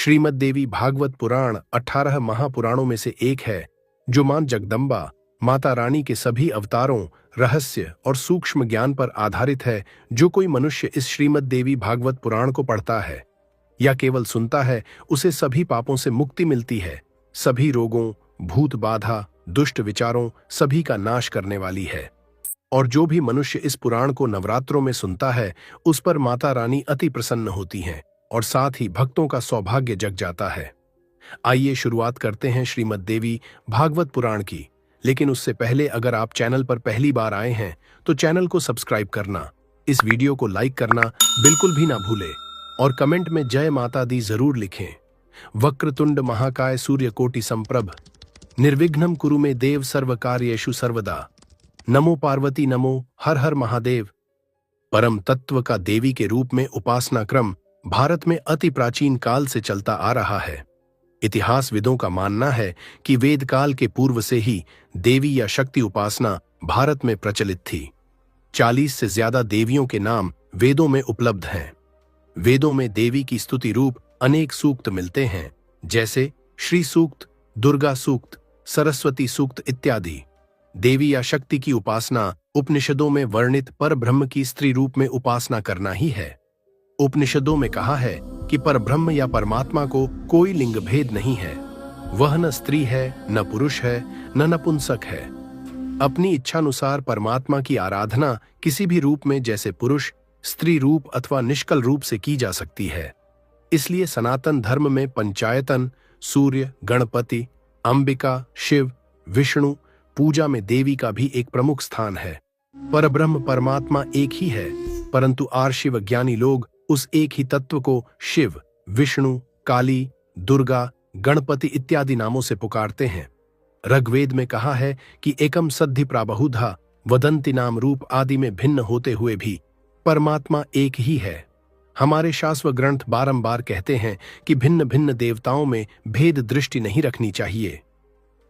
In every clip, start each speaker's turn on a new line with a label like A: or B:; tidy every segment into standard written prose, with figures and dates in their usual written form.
A: श्रीमद् देवी भागवत पुराण 18 महापुराणों में से एक है, जो मां जगदम्बा माता रानी के सभी अवतारों, रहस्य और सूक्ष्म ज्ञान पर आधारित है। जो कोई मनुष्य इस श्रीमद् देवी भागवत पुराण को पढ़ता है या केवल सुनता है, उसे सभी पापों से मुक्ति मिलती है, सभी रोगों, भूत बाधा, दुष्ट विचारों सभी का नाश करने वाली है। और जो भी मनुष्य इस पुराण को नवरात्रों में सुनता है, उस पर माता रानी अति प्रसन्न होती हैं और साथ ही भक्तों का सौभाग्य जग जाता है। आइए शुरुआत करते हैं श्रीमद् देवी भागवत पुराण की। लेकिन उससे पहले अगर आप चैनल पर पहली बार आए हैं तो चैनल को सब्सक्राइब करना, इस वीडियो को लाइक करना बिल्कुल भी ना भूलें और कमेंट में जय माता दी जरूर लिखें। वक्रतुंड महाकाय सूर्यकोटि संप्रभ निर्विघ्नं कुरु मे देव सर्वकार्येषु सर्वदा। नमो पार्वती नमो हर हर महादेव। परम तत्व का देवी के रूप में उपासना क्रम भारत में अति प्राचीन काल से चलता आ रहा है। इतिहासविदों का मानना है कि वेद काल के पूर्व से ही देवी या शक्ति उपासना भारत में प्रचलित थी। 40 से ज्यादा देवियों के नाम वेदों में उपलब्ध हैं। वेदों में देवी की स्तुति रूप अनेक सूक्त मिलते हैं, जैसे श्री सूक्त, दुर्गा सूक्त, सरस्वती सूक्त इत्यादि। देवी या शक्ति की उपासना उपनिषदों में वर्णित परब्रह्म की स्त्री रूप में उपासना करना ही है। उपनिषदों में कहा है कि परब्रह्म या परमात्मा को कोई लिंग भेद नहीं है। वह न स्त्री है, न पुरुष है, न नपुंसक है। अपनी इच्छानुसार परमात्मा की आराधना किसी भी रूप में, जैसे पुरुष, स्त्री रूप अथवा निष्कल रूप से की जा सकती है। इसलिए सनातन धर्म में पंचायतन, सूर्य, गणपति, अंबिका, शिव, विष्णु पूजा में देवी का भी एक प्रमुख स्थान है। परब्रह्म परमात्मा एक ही है, परंतु आर्षि विज्ञानी लोग उस एक ही तत्व को शिव, विष्णु, काली, दुर्गा, गणपति इत्यादि नामों से पुकारते हैं। ऋग्वेद में कहा है कि एकम सद्धि प्राबहुधा वदंति नाम रूप आदि में भिन्न होते हुए भी परमात्मा एक ही है। हमारे शास्त्र ग्रंथ बारंबार कहते हैं कि भिन्न भिन्न देवताओं में भेद दृष्टि नहीं रखनी चाहिए।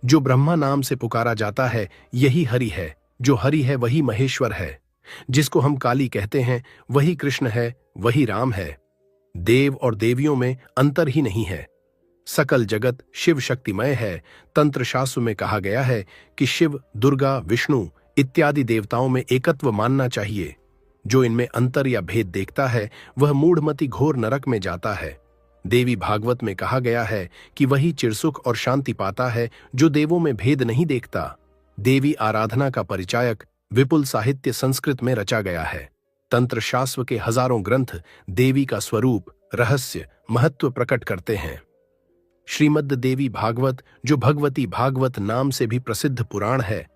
A: जो ब्रह्मा नाम से पुकारा जाता है यही हरि है, जो हरि है वही महेश्वर है, जिसको हम काली कहते हैं वही कृष्ण है, वही राम है। देव और देवियों में अंतर ही नहीं है। सकल जगत शिव शक्तिमय है। तंत्र शास्त्र में कहा गया है कि शिव, दुर्गा, विष्णु इत्यादि देवताओं में एकत्व मानना चाहिए। जो इनमें अंतर या भेद देखता है वह मूढ़मति घोर नरक में जाता है। देवी भागवत में कहा गया है कि वही चिरसुख और शांति पाता है जो देवों में भेद नहीं देखता। देवी आराधना का परिचायक विपुल साहित्य संस्कृत में रचा गया है। तंत्र शास्त्र के हजारों ग्रंथ देवी का स्वरूप, रहस्य, महत्व प्रकट करते हैं। श्रीमद् देवी भागवत, जो भगवती भागवत नाम से भी प्रसिद्ध पुराण है,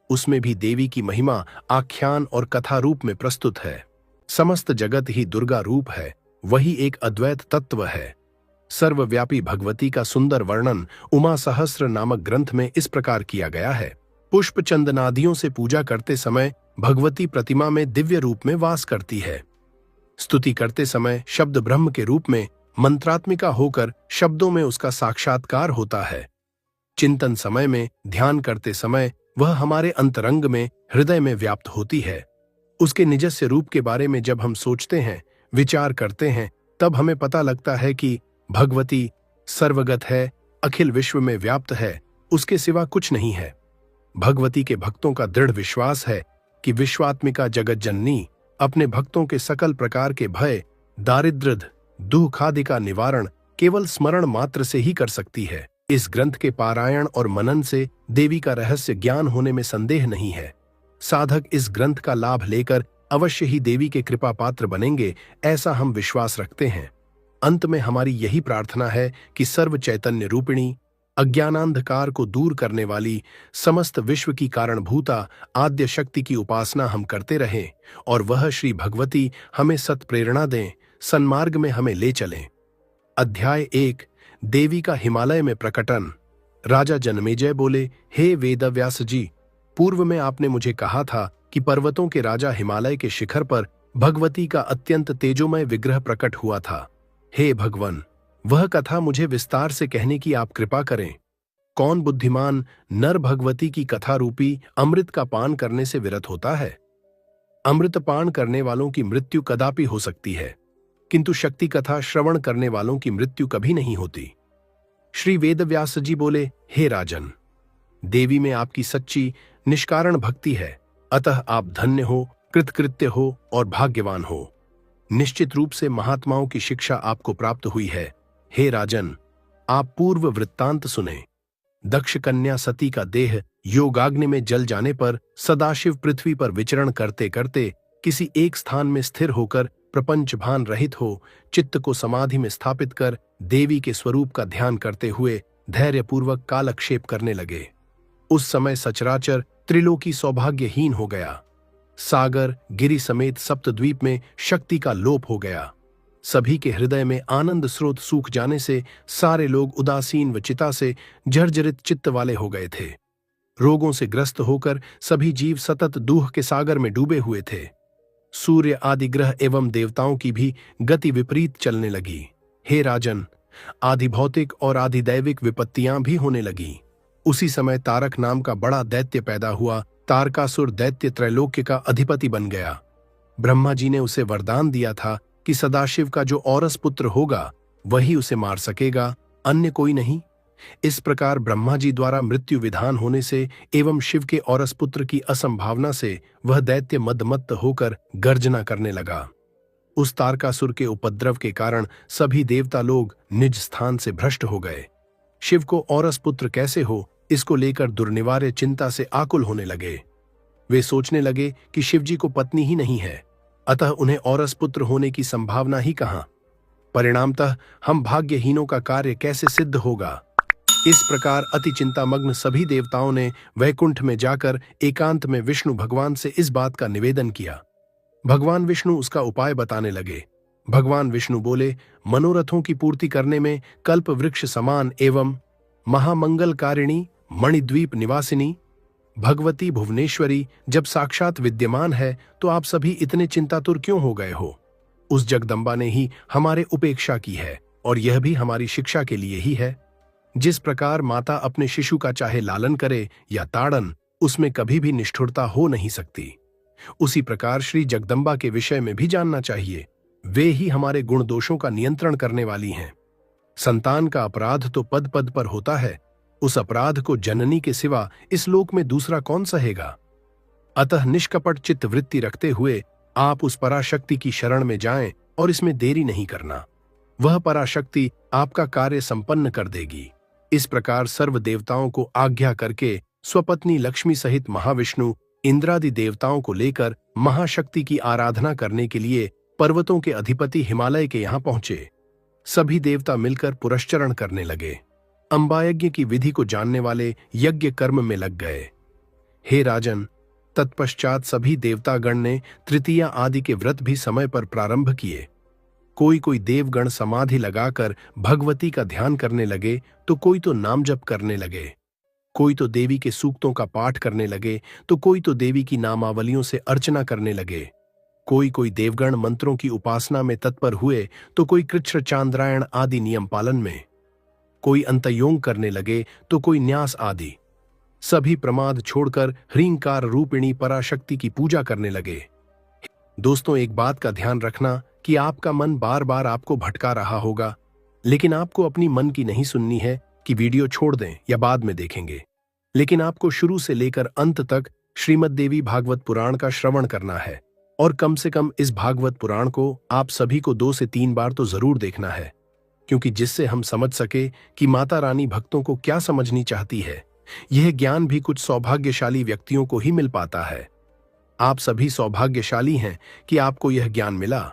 A: उसमें भी देवी की महिमा आख्यान और कथा रूप में प्रस्तुत है। समस्त जगत ही दुर्गा रूप है, वही एक अद्वैत तत्व है। सर्वव्यापी भगवती का सुंदर वर्णन उमा सहस्र नामक ग्रंथ में इस प्रकार किया गया है। पुष्प चंदनादियों से पूजा करते समय भगवती प्रतिमा में दिव्य रूप में वास करती है। स्तुति करते समय शब्द ब्रह्म के रूप में मंत्रात्मिका होकर शब्दों में उसका साक्षात्कार होता है। चिंतन समय में, ध्यान करते समय वह हमारे अंतरंग में, हृदय में व्याप्त होती है। उसके निजस्य रूप के बारे में जब हम सोचते हैं, विचार करते हैं, तब हमें पता लगता है कि भगवती सर्वगत है, अखिल विश्व में व्याप्त है, उसके सिवा कुछ नहीं है। भगवती के भक्तों का दृढ़ विश्वास है कि विश्वात्मिका जगत जननी अपने भक्तों के सकल प्रकार के भय, दारिद्र्य, दुख आदि का निवारण केवल स्मरण मात्र से ही कर सकती है। इस ग्रंथ के पारायण और मनन से देवी का रहस्य ज्ञान होने में संदेह नहीं है। साधक इस ग्रंथ का लाभ लेकर अवश्य ही देवी के कृपा पात्र बनेंगे, ऐसा हम विश्वास रखते हैं। अंत में हमारी यही प्रार्थना है कि सर्व चैतन्य रूपिणी, अज्ञानांधकार को दूर करने वाली, समस्त विश्व की कारणभूता आद्य शक्ति की उपासना हम करते रहें और वह श्री भगवती हमें सत्प्रेरणा दें, सन्मार्ग में हमें ले चलें। अध्याय 1, देवी का हिमालय में प्रकटन। राजा जनमेजय बोले, हे वेदव्यास जी, पूर्व में आपने मुझे कहा था कि पर्वतों के राजा हिमालय के शिखर पर भगवती का अत्यंत तेजोमय विग्रह प्रकट हुआ था। हे भगवान, वह कथा मुझे विस्तार से कहने की आप कृपा करें। कौन बुद्धिमान नर भगवती की कथा रूपी अमृत का पान करने से विरत होता है? अमृत पान करने वालों की मृत्यु कदापि हो सकती है। किंतु शक्ति कथा श्रवण करने वालों की मृत्यु कभी नहीं होती। श्री वेदव्यास जी बोले, हे राजन, देवी में आपकी सच्ची निष्कारण भक्ति है, अतः आप धन्य हो, कृतकृत्य हो और भाग्यवान हो। निश्चित रूप से महात्माओं की शिक्षा आपको प्राप्त हुई है। हे राजन, आप पूर्व वृत्तांत सुने। दक्ष कन्या सती का देह योगाग्नि में जल जाने पर सदाशिव पृथ्वी पर विचरण करते करते किसी एक स्थान में स्थिर होकर प्रपंच भान रहित हो चित्त को समाधि में स्थापित कर देवी के स्वरूप का ध्यान करते हुए धैर्यपूर्वक कालक्षेप करने लगे। उस समय सचराचर त्रिलोकी सौभाग्यहीन हो गया। सागर गिरि समेत सप्तद्वीप में शक्ति का लोप हो गया। सभी के हृदय में आनंद स्रोत सूख जाने से सारे लोग उदासीन व चिता से जर्जरित चित्त वाले हो गए थे। रोगों से ग्रस्त होकर सभी जीव सतत दूह के सागर में डूबे हुए थे। सूर्य आदि ग्रह एवं देवताओं की भी गति विपरीत चलने लगी। हे राजन, आदि भौतिक और आदि दैविक विपत्तियां भी होने लगी। उसी समय तारक नाम का बड़ा दैत्य पैदा हुआ। तारकासुर दैत्य त्रैलोक्य का अधिपति बन गया। ब्रह्मा जी ने उसे वरदान दिया था कि सदाशिव का जो औरस पुत्र होगा वही उसे मार सकेगा, अन्य कोई नहीं। इस प्रकार ब्रह्मा जी द्वारा मृत्यु विधान होने से एवं शिव के औरस पुत्र की असंभावना से वह दैत्य मदमत्त होकर गर्जना करने लगा। उस तारकासुर के उपद्रव के कारण सभी देवता लोग निज स्थान से भ्रष्ट हो गए। शिव को औरस पुत्र कैसे हो, इसको लेकर दुर्निवार्य चिंता से आकुल होने लगे। वे सोचने लगे कि शिवजी को पत्नी ही नहीं है, अतः उन्हें औरस पुत्र होने की संभावना ही कहां। परिणामतः हम भाग्यहीनों का कार्य कैसे सिद्ध होगा। इस प्रकार अति चिंतामग्न सभी देवताओं ने वैकुंठ में जाकर एकांत में विष्णु भगवान से इस बात का निवेदन किया। भगवान विष्णु उसका उपाय बताने लगे। भगवान विष्णु बोले, मनोरथों की पूर्ति करने में कल्प वृक्ष समान एवं महामंगलकारिणी मणिद्वीप निवासिनी भगवती भुवनेश्वरी जब साक्षात विद्यमान है तो आप सभी इतने चिंतातुर क्यों हो गए हो। उस जगदम्बा ने ही हमारे उपेक्षा की है और यह भी हमारी शिक्षा के लिए ही है। जिस प्रकार माता अपने शिशु का चाहे लालन करे या ताड़न, उसमें कभी भी निष्ठुरता हो नहीं सकती, उसी प्रकार श्री जगदम्बा के विषय में भी जानना चाहिए। वे ही हमारे गुण दोषों का नियंत्रण करने वाली हैं। संतान का अपराध तो पद पद पर होता है, उस अपराध को जननी के सिवा इस लोक में दूसरा कौन सहेगा। अतः निष्कपट चित्त वृत्ति रखते हुए आप उस पराशक्ति की शरण में जाएं और इसमें देरी नहीं करना। वह पराशक्ति आपका कार्य संपन्न कर देगी। इस प्रकार सर्व देवताओं को आज्ञा करके स्वपत्नी लक्ष्मी सहित महाविष्णु इंद्रादि देवताओं को लेकर महाशक्ति की आराधना करने के लिए पर्वतों के अधिपति हिमालय के यहाँ पहुंचे। सभी देवता मिलकर पुरस्चरण करने लगे। अंबायज्ञ की विधि को जानने वाले यज्ञ कर्म में लग गए। हे राजन, तत्पश्चात सभी देवतागण ने तृतीया आदि के व्रत भी समय पर प्रारंभ किए। कोई कोई देवगण समाधि लगाकर भगवती का ध्यान करने लगे, तो कोई तो नाम जप करने लगे, कोई तो देवी के सूक्तों का पाठ करने लगे, तो कोई तो देवी की नामावलियों से अर्चना करने लगे। कोई कोई देवगण मंत्रों की उपासना में तत्पर हुए, तो कोई कृच्छ्र चांद्रायण आदि नियम पालन में, कोई अंतयोग करने लगे, तो कोई न्यास आदि। सभी प्रमाद छोड़कर ह्रींकार रूपिणी पराशक्ति की पूजा करने लगे। दोस्तों, एक बात का ध्यान रखना कि आपका मन बार बार आपको भटका रहा होगा, लेकिन आपको अपनी मन की नहीं सुननी है कि वीडियो छोड़ दें या बाद में देखेंगे, लेकिन आपको शुरू से लेकर अंत तक श्रीमद् देवी भागवत पुराण का श्रवण करना है। और कम से कम इस भागवत पुराण को आप सभी को 2 से 3 बार तो जरूर देखना है, क्योंकि जिससे हम समझ सके कि माता रानी भक्तों को क्या समझनी चाहती है। यह ज्ञान भी कुछ सौभाग्यशाली व्यक्तियों को ही मिल पाता है। आप सभी सौभाग्यशाली हैं कि आपको यह ज्ञान मिला।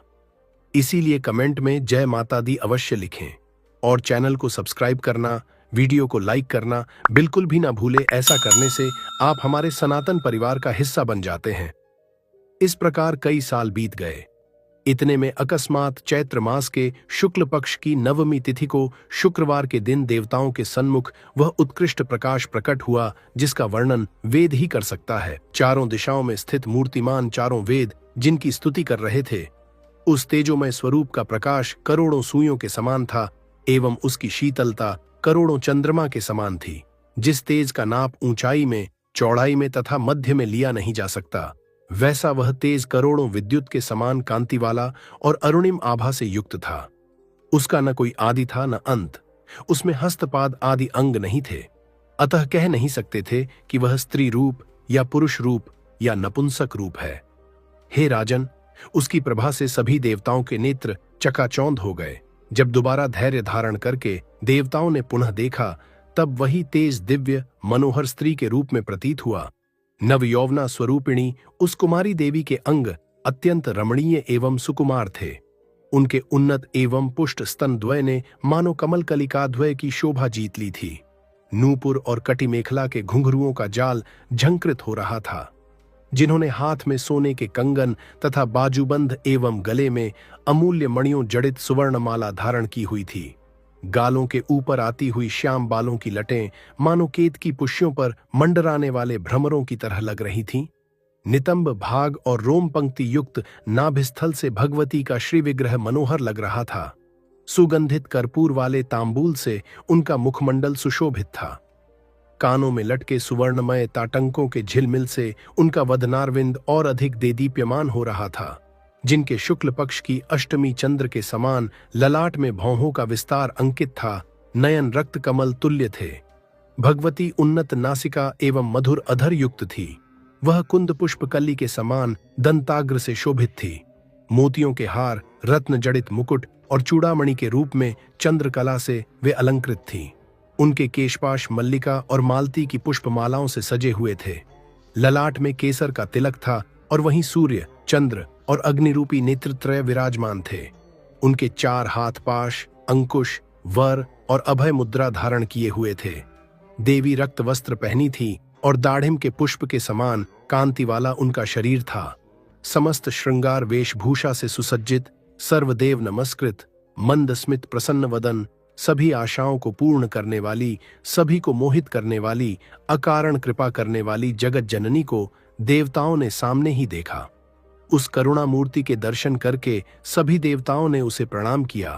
A: इसीलिए कमेंट में जय माता दी अवश्य लिखें और चैनल को सब्सक्राइब करना, वीडियो को लाइक करना बिल्कुल भी ना भूले। ऐसा करने से आप हमारे सनातन परिवार का हिस्सा बन जाते हैं। इस प्रकार कई साल बीत गए। इतने में अकस्मात चैत्र मास के शुक्ल पक्ष की नवमी तिथि को शुक्रवार के दिन देवताओं के सन्मुख वह उत्कृष्ट प्रकाश प्रकट हुआ जिसका वर्णन वेद ही कर सकता है। चारों दिशाओं में स्थित मूर्तिमान चारों वेद जिनकी स्तुति कर रहे थे, उस तेजोमय स्वरूप का प्रकाश करोड़ों सुइयों के समान था एवं उसकी शीतलता करोड़ों चंद्रमा के समान थी। जिस तेज का नाप ऊंचाई में, चौड़ाई में तथा मध्य में लिया नहीं जा सकता, वैसा वह तेज करोड़ों विद्युत के समान कांति वाला और अरुणिम आभा से युक्त था। उसका न कोई आदि था न अंत, उसमें हस्तपाद आदि अंग नहीं थे, अतः कह नहीं सकते थे कि वह स्त्री रूप या पुरुष रूप या नपुंसक रूप है। हे राजन, उसकी प्रभा से सभी देवताओं के नेत्र चकाचौंध हो गए। जब दोबारा धैर्य धारण करके देवताओं ने पुनः देखा, तब वही तेज दिव्य मनोहर स्त्री के रूप में प्रतीत हुआ। नवयौवना स्वरूपिणी उस कुमारी देवी के अंग अत्यंत रमणीय एवं सुकुमार थे। उनके उन्नत एवं पुष्ट स्तन द्वय ने मानो कमल कलिका द्वय की शोभा जीत ली थी। नूपुर और कटी मेखला के घुंघरुओं का जाल झंकृत हो रहा था। जिन्होंने हाथ में सोने के कंगन तथा बाजूबंद एवं गले में अमूल्य मणियों जड़ित सुवर्णमाला धारण की हुई थी। गालों के ऊपर आती हुई श्याम बालों की लटें मानो केत की पुष्यों पर मंडराने वाले भ्रमरों की तरह लग रही थीं। नितंब भाग और रोम पंक्ति युक्त नाभिस्थल से भगवती का श्री विग्रह मनोहर लग रहा था। सुगंधित कर्पूर वाले तांबूल से उनका मुखमंडल सुशोभित था। कानों में लटके सुवर्णमय ताटंकों के झिलमिल से उनका वदनारविंद और अधिक देदीप्यमान हो रहा था। जिनके शुक्ल पक्ष की अष्टमी चंद्र के समान ललाट में भौहों का विस्तार अंकित था, नयन रक्त कमल तुल्य थे। भगवती उन्नत नासिका एवं मधुर अधर युक्त थी। वह कुंद पुष्प कली के समान दंताग्र से शोभित थी। मोतियों के हार, रत्न जड़ित मुकुट और चूड़ामणि के रूप में चंद्रकला से वे अलंकृत थीं। उनके केशपाश मल्लिका और मालती की पुष्पमालाओं से सजे हुए थे। ललाट में केसर का तिलक था और वहीं सूर्य, चंद्र और अग्निरूपी नेत्रत्रय विराजमान थे। उनके 4 हाथ पाश, अंकुश, वर और अभय मुद्रा धारण किए हुए थे। देवी रक्त वस्त्र पहनी थी और दाढ़िम के पुष्प के समान कांति वाला उनका शरीर था। समस्त श्रृंगार वेशभूषा से सुसज्जित, सर्वदेव नमस्कृत, मंद स्मित प्रसन्न वदन, सभी आशाओं को पूर्ण करने वाली, सभी को मोहित करने वाली, अकारण कृपा करने वाली जगत जननी को देवताओं ने सामने ही देखा। उस करुणा मूर्ति के दर्शन करके सभी देवताओं ने उसे प्रणाम किया,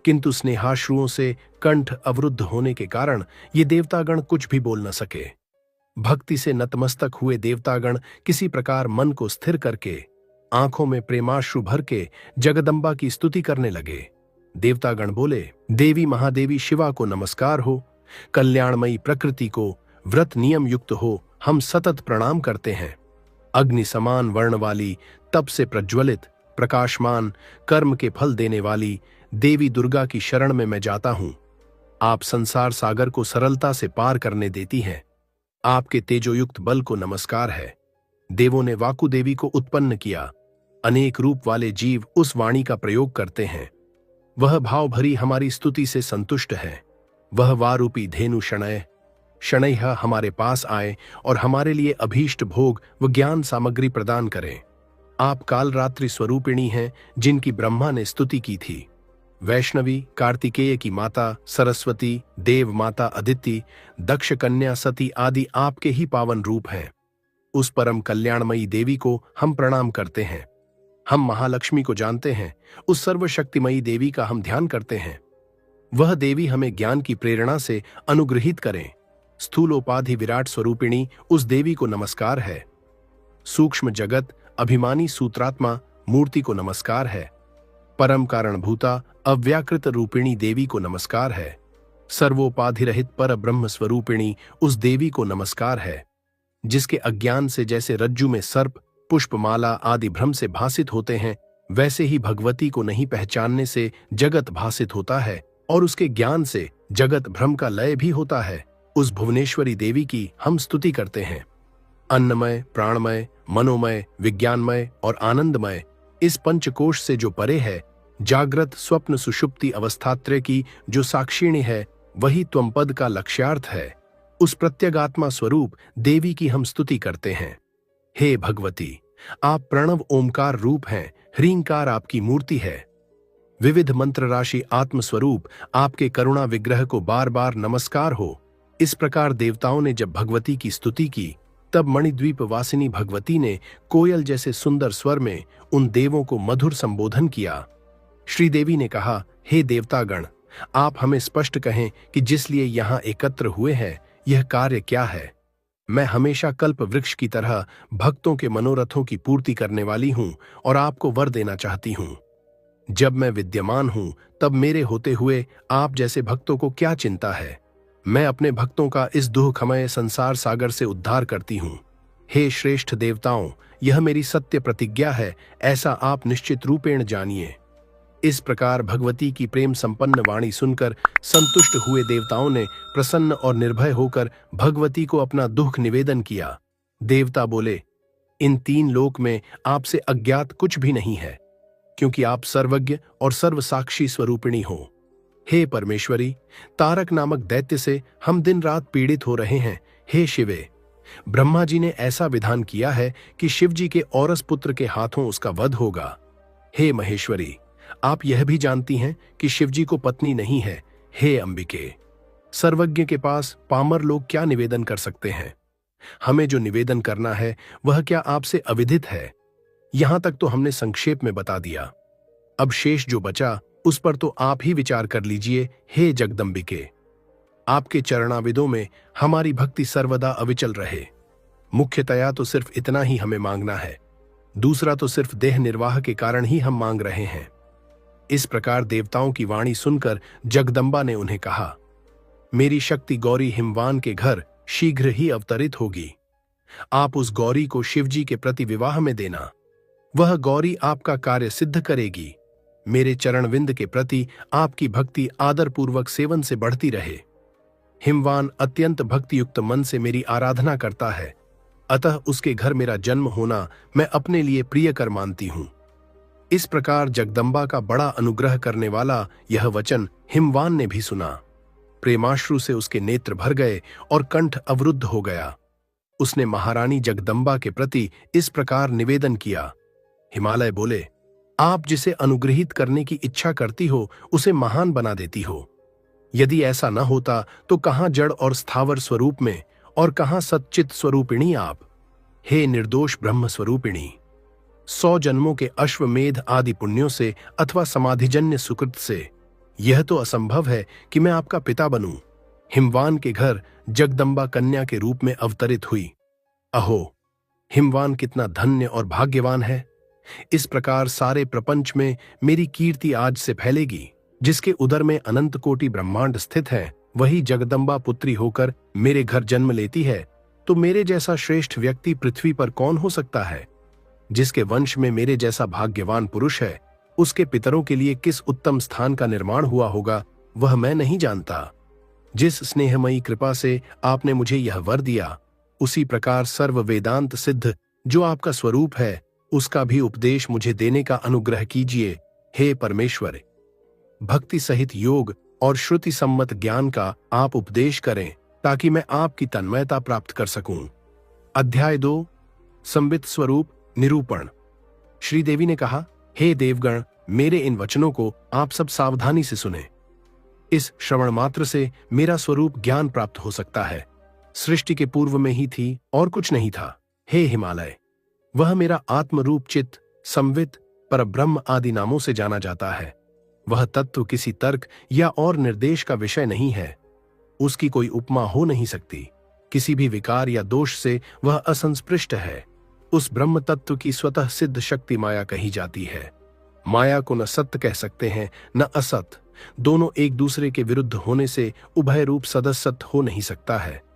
A: किंतु स्नेहाश्रुओं से कंठ अवरुद्ध होने के कारण ये देवतागण कुछ भी बोल न सके। भक्ति से नतमस्तक हुए देवतागण किसी प्रकार मन को स्थिर करके आंखों में प्रेमाश्रु भर के जगदम्बा की स्तुति करने लगे। देवतागण बोले, देवी महादेवी शिवा को नमस्कार हो, कल्याणमयी प्रकृति को व्रत नियम युक्त हो हम सतत प्रणाम करते हैं। अग्नि समान वर्ण वाली, तप से प्रज्वलित, प्रकाशमान, कर्म के फल देने वाली देवी दुर्गा की शरण में मैं जाता हूं। आप संसार सागर को सरलता से पार करने देती हैं। आपके तेजोयुक्त बल को नमस्कार है। देवों ने वाकु देवी को उत्पन्न किया। अनेक रूप वाले जीव उस वाणी का प्रयोग करते हैं। वह भाव भरी हमारी स्तुति से संतुष्ट है। वह वारूपी धेनु शनैः हमारे पास आए और हमारे लिए अभीष्ट भोग व ज्ञान सामग्री प्रदान करें। आप कालरात्रि स्वरूपिणी हैं, जिनकी ब्रह्मा ने स्तुति की थी। वैष्णवी, कार्तिकेय की माता सरस्वती, देव माता अदिति, दक्ष कन्या सती आदि आपके ही पावन रूप हैं। उस परम कल्याणमयी देवी को हम प्रणाम करते हैं। हम महालक्ष्मी को जानते हैं। उस सर्वशक्तिमयी देवी का हम ध्यान करते हैं। वह देवी हमें ज्ञान की प्रेरणा से अनुग्रहित करें। स्थूलोपाधि विराट स्वरूपिणी उस देवी को नमस्कार है। सूक्ष्म जगत अभिमानी सूत्रात्मा मूर्ति को नमस्कार है। परम कारणभूता अव्याकृत रूपिणी देवी को नमस्कार है। सर्वोपाधि रहित पर ब्रह्म स्वरूपिणी उस देवी को नमस्कार है। जिसके अज्ञान से जैसे रज्जु में सर्प, पुष्पमाला आदि भ्रम से भासित होते हैं, वैसे ही भगवती को नहीं पहचानने से जगत भासित होता है और उसके ज्ञान से जगत भ्रम का लय भी होता है। उस भुवनेश्वरी देवी की हम स्तुति करते हैं। अन्नमय, प्राणमय, मनोमय, विज्ञानमय और आनंदमय इस पंचकोश से जो परे है, जागृत स्वप्न सुषुप्ति अवस्थात्रय की जो साक्षिणी है, वही त्वमपद का लक्ष्यार्थ है। उस प्रत्यगात्मा स्वरूप देवी की हम स्तुति करते हैं। हे भगवती, आप प्रणव ओमकार रूप हैं। ह्रींकार आपकी मूर्ति है। विविध मंत्र राशि आत्मस्वरूप आपके करुणा विग्रह को बार बार नमस्कार हो। इस प्रकार देवताओं ने जब भगवती की स्तुति की, तब मणिद्वीप वासिनी भगवती ने कोयल जैसे सुंदर स्वर में उन देवों को मधुर संबोधन किया। श्रीदेवी ने कहा, हे देवतागण, आप हमें स्पष्ट कहें कि जिस लिए यहाँ एकत्र हुए हैं, यह कार्य क्या है। मैं हमेशा कल्प वृक्ष की तरह भक्तों के मनोरथों की पूर्ति करने वाली हूं और आपको वर देना चाहती हूं। जब मैं विद्यमान हूं तब मेरे होते हुए आप जैसे भक्तों को क्या चिंता है। मैं अपने भक्तों का इस दुःखमय संसार सागर से उद्धार करती हूं। हे श्रेष्ठ देवताओं, यह मेरी सत्य प्रतिज्ञा है, ऐसा आप निश्चित रूपेण जानिए। इस प्रकार भगवती की प्रेम संपन्न वाणी सुनकर संतुष्ट हुए देवताओं ने प्रसन्न और निर्भय होकर भगवती को अपना दुख निवेदन किया। देवता बोले, इन तीन लोक में आपसे अज्ञात कुछ भी नहीं है, क्योंकि आप सर्वज्ञ और सर्वसाक्षी स्वरूपिणी हो। हे परमेश्वरी, तारक नामक दैत्य से हम दिन रात पीड़ित हो रहे हैं। हे शिवे, ब्रह्मा जी ने ऐसा विधान किया है कि शिव जी के औरस पुत्र के हाथों उसका वध होगा। हे महेश्वरी, आप यह भी जानती हैं कि शिव जी को पत्नी नहीं है। हे अंबिके, सर्वज्ञ के पास पामर लोग क्या निवेदन कर सकते हैं। हमें जो निवेदन करना है वह क्या आपसे अविदित है। यहां तक तो हमने संक्षेप में बता दिया। अब शेष जो बचा उस पर तो आप ही विचार कर लीजिए। हे जगदम्बिके, आपके चरणाविदों में हमारी भक्ति सर्वदा अविचल रहे। मुख्यतया तो सिर्फ इतना ही हमें मांगना है, दूसरा तो सिर्फ देह निर्वाह के कारण ही हम मांग रहे हैं। इस प्रकार देवताओं की वाणी सुनकर जगदम्बा ने उन्हें कहा, मेरी शक्ति गौरी हिमवान के घर शीघ्र ही अवतरित होगी। आप उस गौरी को शिवजी के प्रति विवाह में देना। वह गौरी आपका कार्य सिद्ध करेगी। मेरे चरणविंद के प्रति आपकी भक्ति आदरपूर्वक सेवन से बढ़ती रहे। हिमवान अत्यंत भक्तियुक्त मन से मेरी आराधना करता है, अतः उसके घर मेरा जन्म होना मैं अपने लिए प्रियकर मानती हूं। इस प्रकार जगदम्बा का बड़ा अनुग्रह करने वाला यह वचन हिमवान ने भी सुना। प्रेमाश्रु से उसके नेत्र भर गए और कंठ अवरुद्ध हो गया। उसने महारानी जगदम्बा के प्रति इस प्रकार निवेदन किया। हिमालय बोले, आप जिसे अनुग्रहित करने की इच्छा करती हो उसे महान बना देती हो। यदि ऐसा न होता तो कहां जड़ और स्थावर स्वरूप में और कहां सच्चित स्वरूपिणी आप। हे निर्दोष ब्रह्म स्वरूपिणी, 100 जन्मों के अश्वमेध आदि पुण्यों से अथवा समाधिजन्य सुकृत से यह तो असंभव है कि मैं आपका पिता बनूं। हिमवान के घर जगदम्बा कन्या के रूप में अवतरित हुई। अहो, हिमवान कितना धन्य और भाग्यवान है। इस प्रकार सारे प्रपंच में मेरी कीर्ति आज से फैलेगी। जिसके उदर में अनंत कोटि ब्रह्मांड स्थित है, वही जगदम्बा पुत्री होकर मेरे घर जन्म लेती है, तो मेरे जैसा श्रेष्ठ व्यक्ति पृथ्वी पर कौन हो सकता है। जिसके वंश में मेरे जैसा भाग्यवान पुरुष है, उसके पितरों के लिए किस उत्तम स्थान का निर्माण हुआ होगा वह मैं नहीं जानता। जिस स्नेहमयी कृपा से आपने मुझे यह वर दिया, उसी प्रकार सर्व वेदांत सिद्ध जो आपका स्वरूप है उसका भी उपदेश मुझे देने का अनुग्रह कीजिए। हे परमेश्वर, भक्ति सहित योग और श्रुति सम्मत ज्ञान का आप उपदेश करें ताकि मैं आपकी तन्मयता प्राप्त कर सकूं। अध्याय 2, संबित स्वरूप निरूपण। श्रीदेवी ने कहा, हे देवगण, मेरे इन वचनों को आप सब सावधानी से सुने। इस श्रवण मात्र से मेरा स्वरूप ज्ञान प्राप्त हो सकता है। सृष्टि के पूर्व में ही थी और कुछ नहीं था। हे हिमालय, वह मेरा आत्मरूप चित्त, संवित, परब्रह्म आदि नामों से जाना जाता है। वह तत्व किसी तर्क या और निर्देश का विषय नहीं है। उसकी कोई उपमा हो नहीं सकती। किसी भी विकार या दोष से वह असंस्पृष्ट है। उस ब्रह्म तत्व की स्वतः सिद्ध शक्ति माया कही जाती है। माया को न सत्य कह सकते हैं न असत। दोनों एक दूसरे के विरुद्ध होने से उभय रूप सदसत हो नहीं सकता है।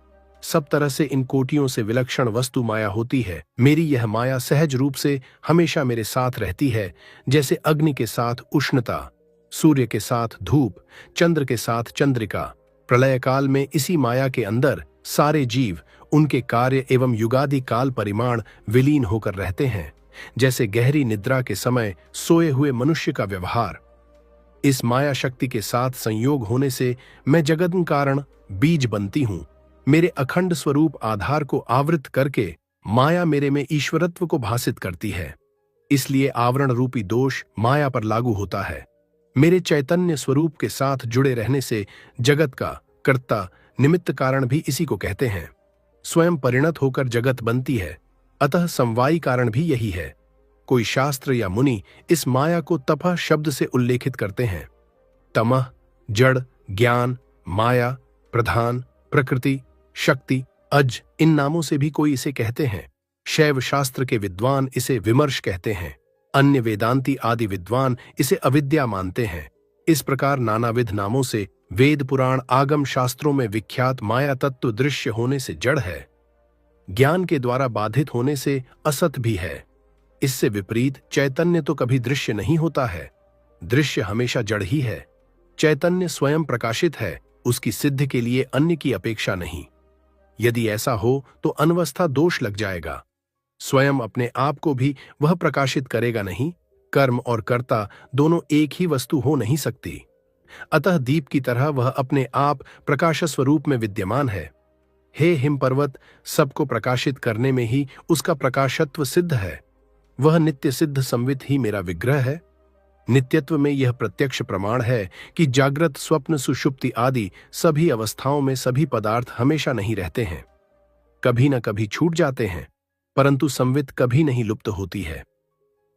A: सब तरह से इन कोटियों से विलक्षण वस्तु माया होती है। मेरी यह माया सहज रूप से हमेशा मेरे साथ रहती है, जैसे अग्नि के साथ उष्णता, सूर्य के साथ धूप, चंद्र के साथ चंद्रिका। प्रलय काल में इसी माया के अंदर सारे जीव, उनके कार्य एवं युगादि काल परिमाण विलीन होकर रहते हैं, जैसे गहरी निद्रा के समय सोए हुए मनुष्य का व्यवहार। इस माया शक्ति के साथ संयोग होने से मैं जगत कारण बीज बनती हूं। मेरे अखंड स्वरूप आधार को आवृत करके माया मेरे में ईश्वरत्व को भासित करती है। इसलिए आवरण रूपी दोष माया पर लागू होता है। मेरे चैतन्य स्वरूप के साथ जुड़े रहने से जगत का कर्ता निमित्त कारण भी इसी को कहते हैं। स्वयं परिणत होकर जगत बनती है, अतः समवायी कारण भी यही है। कोई शास्त्र या मुनि इस माया को तपः शब्द से उल्लेखित करते हैं। तमः, जड़, ज्ञान, माया, प्रधान, प्रकृति, शक्ति अज इन नामों से भी कोई इसे कहते हैं। शैव शास्त्र के विद्वान इसे विमर्श कहते हैं। अन्य वेदांती आदि विद्वान इसे अविद्या मानते हैं। इस प्रकार नानाविध नामों से वेद पुराण आगम शास्त्रों में विख्यात माया तत्व दृश्य होने से जड़ है, ज्ञान के द्वारा बाधित होने से असत भी है। इससे विपरीत चैतन्य तो कभी दृश्य नहीं होता है। दृश्य हमेशा जड़ ही है। चैतन्य स्वयं प्रकाशित है, उसकी सिद्धि के लिए अन्य की अपेक्षा नहीं। यदि ऐसा हो तो अनवस्था दोष लग जाएगा। स्वयं अपने आप को भी वह प्रकाशित करेगा नहीं। कर्म और कर्ता दोनों एक ही वस्तु हो नहीं सकती। अतः दीप की तरह वह अपने आप प्रकाश स्वरूप में विद्यमान है। हे हिम पर्वत, सबको प्रकाशित करने में ही उसका प्रकाशत्व सिद्ध है। वह नित्य सिद्ध संवित ही मेरा विग्रह है। नित्यत्व में यह प्रत्यक्ष प्रमाण है कि जागृत स्वप्न सुषुप्ति आदि सभी अवस्थाओं में सभी पदार्थ हमेशा नहीं रहते हैं, कभी न कभी छूट जाते हैं, परंतु संवित कभी नहीं लुप्त होती है।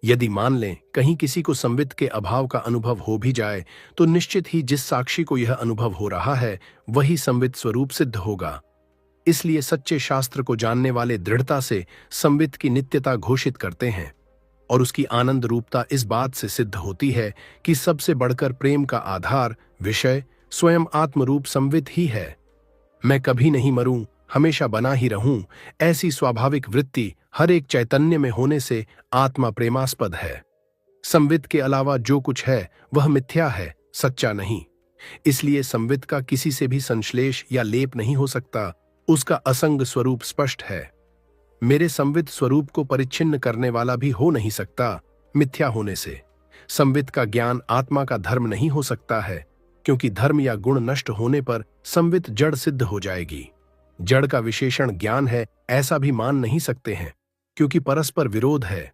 A: यदि मान लें कहीं किसी को संवित के अभाव का अनुभव हो भी जाए तो निश्चित ही जिस साक्षी को यह अनुभव हो रहा है वही संवित स्वरूप सिद्ध होगा। इसलिए सच्चे शास्त्र को जानने वाले दृढ़ता से संवित की नित्यता घोषित करते हैं और उसकी आनंद रूपता इस बात से सिद्ध होती है कि सबसे बढ़कर प्रेम का आधार विषय स्वयं आत्मरूप संवित ही है। मैं कभी नहीं मरूं, हमेशा बना ही रहूं, ऐसी स्वाभाविक वृत्ति हर एक चैतन्य में होने से आत्मा प्रेमास्पद है। संवित के अलावा जो कुछ है वह मिथ्या है, सच्चा नहीं। इसलिए संवित का किसी से भी संश्लेष या लेप नहीं हो सकता। उसका असंग स्वरूप स्पष्ट है। मेरे संवित स्वरूप को परिच्छिन्न करने वाला भी हो नहीं सकता, मिथ्या होने से। संवित का ज्ञान आत्मा का धर्म नहीं हो सकता है, क्योंकि धर्म या गुण नष्ट होने पर संवित जड़ सिद्ध हो जाएगी। जड़ का विशेषण ज्ञान है ऐसा भी मान नहीं सकते हैं, क्योंकि परस्पर विरोध है।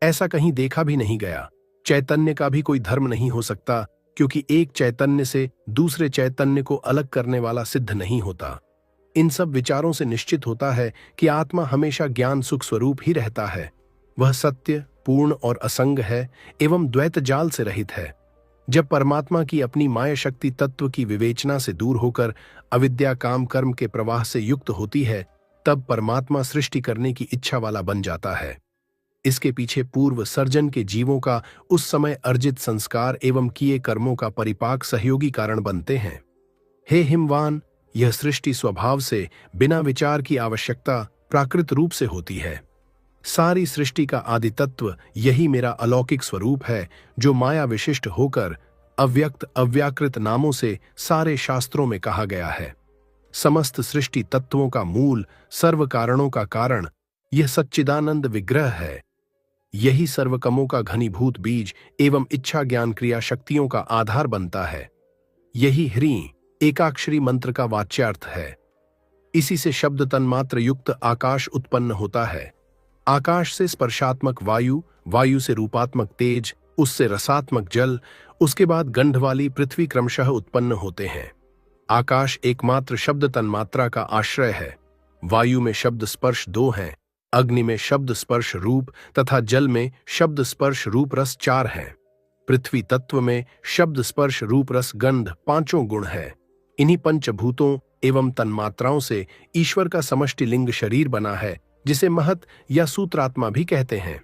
A: ऐसा कहीं देखा भी नहीं गया। चैतन्य का भी कोई धर्म नहीं हो सकता, क्योंकि एक चैतन्य से दूसरे चैतन्य को अलग करने वाला सिद्ध नहीं होता। इन सब विचारों से निश्चित होता है कि आत्मा हमेशा ज्ञान सुख स्वरूप ही रहता है। वह सत्य, पूर्ण और असंग है एवं द्वैत जाल से रहित है। जब परमात्मा की अपनी माया शक्ति तत्व की विवेचना से दूर होकर अविद्या काम कर्म के प्रवाह से युक्त होती है, तब परमात्मा सृष्टि करने की इच्छा वाला बन जाता है। इसके पीछे पूर्व सर्जन के जीवों का उस समय अर्जित संस्कार एवं किए कर्मों का परिपाक सहयोगी कारण बनते हैं। हे हिमवान, यह सृष्टि स्वभाव से बिना विचार की आवश्यकता प्राकृत रूप से होती है। सारी सृष्टि का आदि तत्व यही मेरा अलौकिक स्वरूप है, जो माया विशिष्ट होकर अव्यक्त अव्याकृत नामों से सारे शास्त्रों में कहा गया है। समस्त सृष्टि तत्वों का मूल, सर्व कारणों का कारण यह सच्चिदानंद विग्रह है। यही सर्वकमों का घनीभूत बीज एवं इच्छा ज्ञान क्रिया शक्तियों का आधार बनता है। यही ह्रीं एकाक्षरी मंत्र का वाच्यार्थ है। इसी से शब्द तन्मात्र युक्त आकाश उत्पन्न होता है। आकाश से स्पर्शात्मक वायु, वायु से रूपात्मक तेज, उससे रसात्मक जल, उसके बाद गंध वाली पृथ्वी क्रमशः उत्पन्न होते हैं। आकाश एकमात्र शब्द तन्मात्रा का आश्रय है। वायु में शब्द स्पर्श 2 हैं, अग्नि में शब्द स्पर्श रूप तथा जल में शब्द स्पर्श रूप रस 4 हैं। पृथ्वी तत्व में शब्द स्पर्श रूप रस गंध 5 गुण है। इन्हीं पंचभूतों एवं तन्मात्राओं से ईश्वर का समष्टि लिंग शरीर बना है, जिसे महत या सूत्रात्मा भी कहते हैं।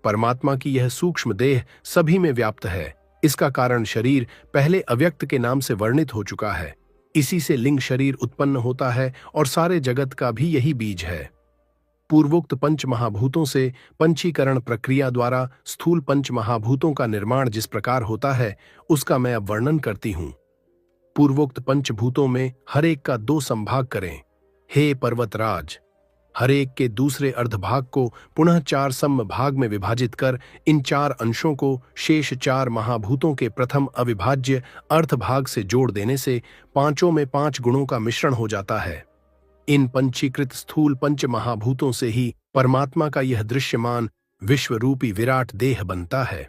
A: परमात्मा की यह सूक्ष्म देह सभी में व्याप्त है। इसका कारण शरीर पहले अव्यक्त के नाम से वर्णित हो चुका है। इसी से लिंग शरीर उत्पन्न होता है और सारे जगत का भी यही बीज है। पूर्वोक्त पंच महाभूतों से पंचीकरण प्रक्रिया द्वारा स्थूल पंच महाभूतों का निर्माण जिस प्रकार होता है, उसका मैं अब वर्णन करती हूं। पूर्वोक्त पंचभूतों में हर एक का 2 संभाग करें। हे पर्वतराज, हर एक के दूसरे अर्धभाग को पुनः 4 समभाग में विभाजित कर इन 4 अंशों को शेष 4 महाभूतों के प्रथम अविभाज्य अर्धभाग से जोड़ देने से पांचों में 5 गुणों का मिश्रण हो जाता है। इन पंचीकृत स्थूल पंच महाभूतों से ही परमात्मा का यह दृश्यमान विश्वरूपी विराट देह बनता है।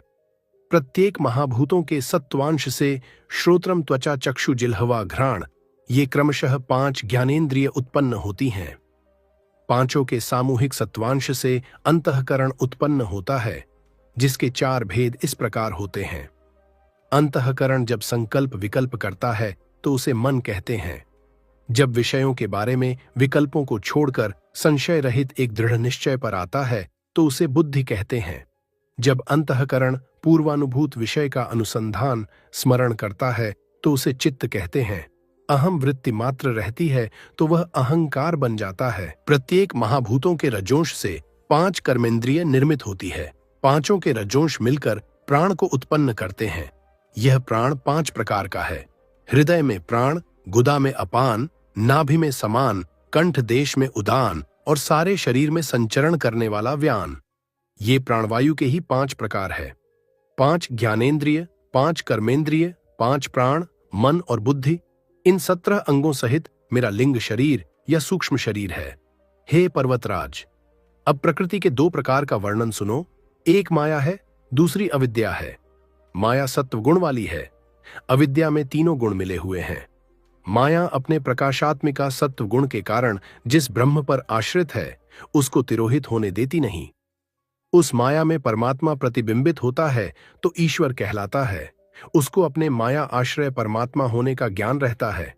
A: प्रत्येक महाभूतों के सत्वांश से श्रोत्रम त्वचा चक्षु जिह्वा घ्राण ये क्रमशः 5 ज्ञानेंद्रिय उत्पन्न होती हैं। पांचों के सामूहिक सत्वांश से अंतःकरण उत्पन्न होता है, जिसके 4 भेद इस प्रकार होते हैं। अंतःकरण जब संकल्प विकल्प करता है तो उसे मन कहते हैं। जब विषयों के बारे में विकल्पों को छोड़कर संशय रहित एक दृढ़ निश्चय पर आता है तो उसे बुद्धि कहते हैं। जब अंतःकरण पूर्वानुभूत विषय का अनुसंधान स्मरण करता है तो उसे चित्त कहते हैं। अहम वृत्ति मात्र रहती है तो वह अहंकार बन जाता है। प्रत्येक महाभूतों के रजोंश से 5 कर्मेंद्रिय निर्मित होती है। पांचों के रजोंश मिलकर प्राण को उत्पन्न करते हैं। यह प्राण 5 प्रकार का है। हृदय में प्राण, गुदा में अपान, नाभि में समान, कंठ देश में उदान और सारे शरीर में संचरण करने वाला व्यान। ये प्राणवायु के ही 5 प्रकार है। 5 ज्ञानेंद्रिय, 5 कर्मेंद्रिय, 5 प्राण, मन और बुद्धि, इन 17 अंगों सहित मेरा लिंग शरीर या सूक्ष्म शरीर है। हे पर्वतराज, अब प्रकृति के 2 प्रकार का वर्णन सुनो। एक माया है, दूसरी अविद्या है। माया सत्व गुण वाली है, अविद्या में तीनों गुण मिले हुए हैं। माया अपने प्रकाशात्मिका सत्व गुण के कारण जिस ब्रह्म पर आश्रित है उसको तिरोहित होने देती नहीं। उस माया में परमात्मा प्रतिबिंबित होता है तो ईश्वर कहलाता है। उसको अपने माया आश्रय परमात्मा होने का ज्ञान रहता है।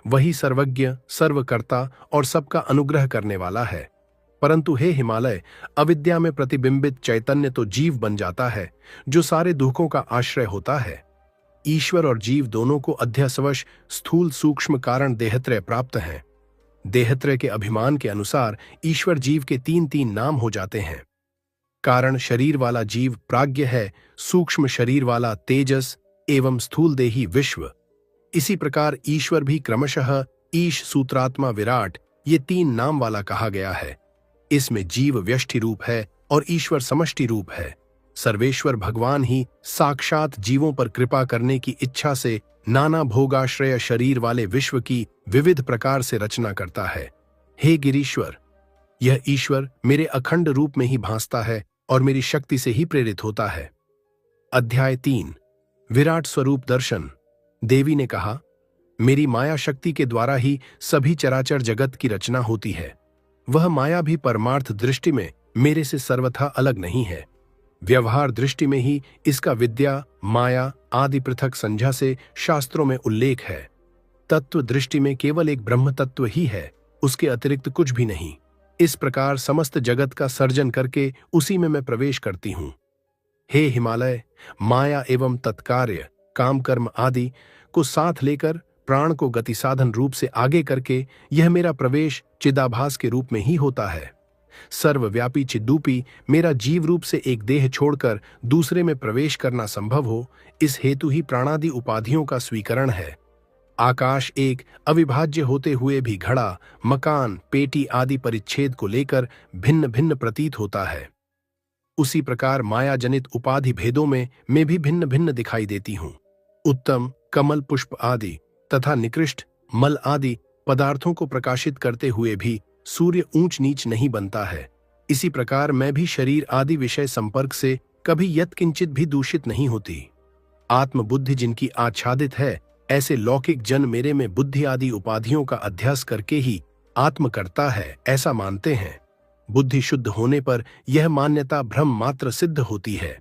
A: वही सर्वज्ञ, सर्वकर्ता और सबका अनुग्रह करने वाला है। परंतु हे हिमालय, अविद्या में प्रतिबिंबित चैतन्य तो जीव बन जाता है जो सारे दुखों का आश्रय होता है। ईश्वर और जीव दोनों को अध्यासवश स्थूल सूक्ष्म कारण देहत्रय प्राप्त हैं। देहत्रय के अभिमान के अनुसार ईश्वर जीव के 3-3 नाम हो जाते हैं। कारण शरीर वाला जीव प्राज्ञ है, सूक्ष्म शरीर वाला तेजस एवं स्थूल देही विश्व। इसी प्रकार ईश्वर भी क्रमशः ईश, सूत्रात्मा, विराट, ये 3 नाम वाला कहा गया है। इसमें जीव व्यष्टि रूप है और ईश्वर समष्टि रूप है। सर्वेश्वर भगवान ही साक्षात जीवों पर कृपा करने की इच्छा से नाना भोगाश्रय शरीर वाले विश्व की विविध प्रकार से रचना करता है। हे गिरीश्वर, यह ईश्वर मेरे अखंड रूप में ही भासता है और मेरी शक्ति से ही प्रेरित होता है। अध्याय 3 विराट स्वरूप दर्शन। देवी ने कहा, मेरी माया शक्ति के द्वारा ही सभी चराचर जगत की रचना होती है। वह माया भी परमार्थ दृष्टि में मेरे से सर्वथा अलग नहीं है। व्यवहार दृष्टि में ही इसका विद्या, माया आदि पृथक संज्ञा से शास्त्रों में उल्लेख है। तत्व दृष्टि में केवल एक ब्रह्म तत्व ही है, उसके अतिरिक्त कुछ भी नहीं। इस प्रकार समस्त जगत का सर्जन करके उसी में मैं प्रवेश करती हूं। हे हिमालय, माया एवं तत्कार्य, काम कर्म आदि को साथ लेकर प्राण को गति साधन रूप से आगे करके यह मेरा प्रवेश चिदाभास के रूप में ही होता है। सर्वव्यापी चिद्रूपी मेरा जीव रूप से एक देह छोड़कर दूसरे में प्रवेश करना संभव हो, इस हेतु ही प्राणादि उपाधियों का स्वीकरण है। आकाश एक अविभाज्य होते हुए भी घड़ा, मकान, पेटी आदि परिच्छेद को लेकर भिन्न भिन्न प्रतीत होता है। उसी प्रकार माया जनित उपाधि भेदों में मैं भी भिन्न भिन्न दिखाई देती हूँ। उत्तम कमल पुष्प आदि तथा निकृष्ट मल आदि पदार्थों को प्रकाशित करते हुए भी सूर्य ऊंच नीच नहीं बनता है। इसी प्रकार मैं भी शरीर आदि विषय संपर्क से कभी यत्किंचित भी दूषित नहीं होती। आत्मबुद्धि जिनकी आच्छादित है, ऐसे लौकिक जन मेरे में बुद्धि आदि उपाधियों का अध्यास करके ही आत्म करता है, ऐसा मानते हैं। बुद्धि शुद्ध होने पर यह मान्यता भ्रम मात्र सिद्ध होती है।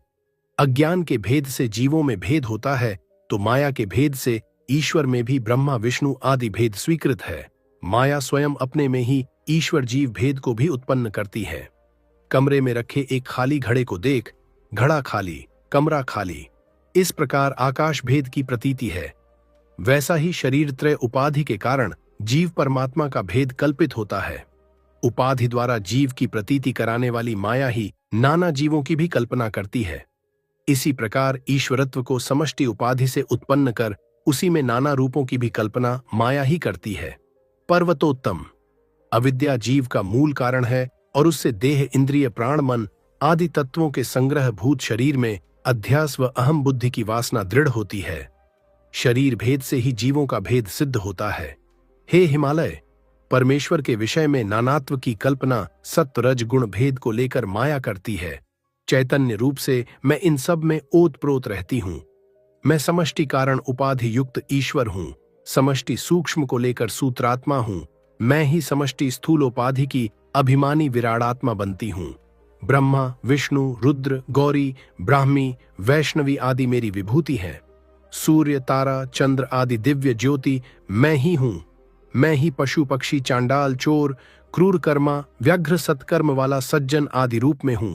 A: अज्ञान के भेद से जीवों में भेद होता है तो माया के भेद से ईश्वर में भी ब्रह्मा विष्णु आदि भेद स्वीकृत है। माया स्वयं अपने में ही ईश्वर जीव भेद को भी उत्पन्न करती है। कमरे में रखे एक खाली घड़े को देख, घड़ा खाली, कमरा खाली, इस प्रकार आकाश भेद की प्रतीति है। वैसा ही शरीर त्रय उपाधि के कारण जीव परमात्मा का भेद कल्पित होता है। उपाधि द्वारा जीव की प्रतीति कराने वाली माया ही नाना जीवों की भी कल्पना करती है। इसी प्रकार ईश्वरत्व को समष्टि उपाधि से उत्पन्न कर उसी में नाना रूपों की भी कल्पना माया ही करती है। पर्वतोत्तम, अविद्या जीव का मूल कारण है और उससे देह, इंद्रिय, प्राण, मन आदि तत्वों के संग्रह भूत शरीर में अध्यास व अहम बुद्धि की वासना दृढ़ होती है। शरीर भेद से ही जीवों का भेद सिद्ध होता है। हे हिमालय, परमेश्वर के विषय में नानात्व की कल्पना सत्व रज गुण भेद को लेकर माया करती है। चैतन्य रूप से मैं इन सब में ओतप्रोत रहती हूं। मैं समष्टि कारण उपाधि युक्त ईश्वर हूं। समष्टि सूक्ष्म को लेकर सूत्रात्मा हूं। मैं ही समष्टि स्थूलोपाधि की अभिमानी विराडात्मा बनती हूं। ब्रह्मा, विष्णु, रुद्र, गौरी, ब्राह्मी, वैष्णवी आदि मेरी विभूति हैं। सूर्य, तारा, चंद्र आदि दिव्य ज्योति मैं ही हूं। मैं ही पशु पक्षी चांडाल चोर क्रूर कर्मा व्यग्र सत्कर्म वाला सज्जन आदि रूप में हूं।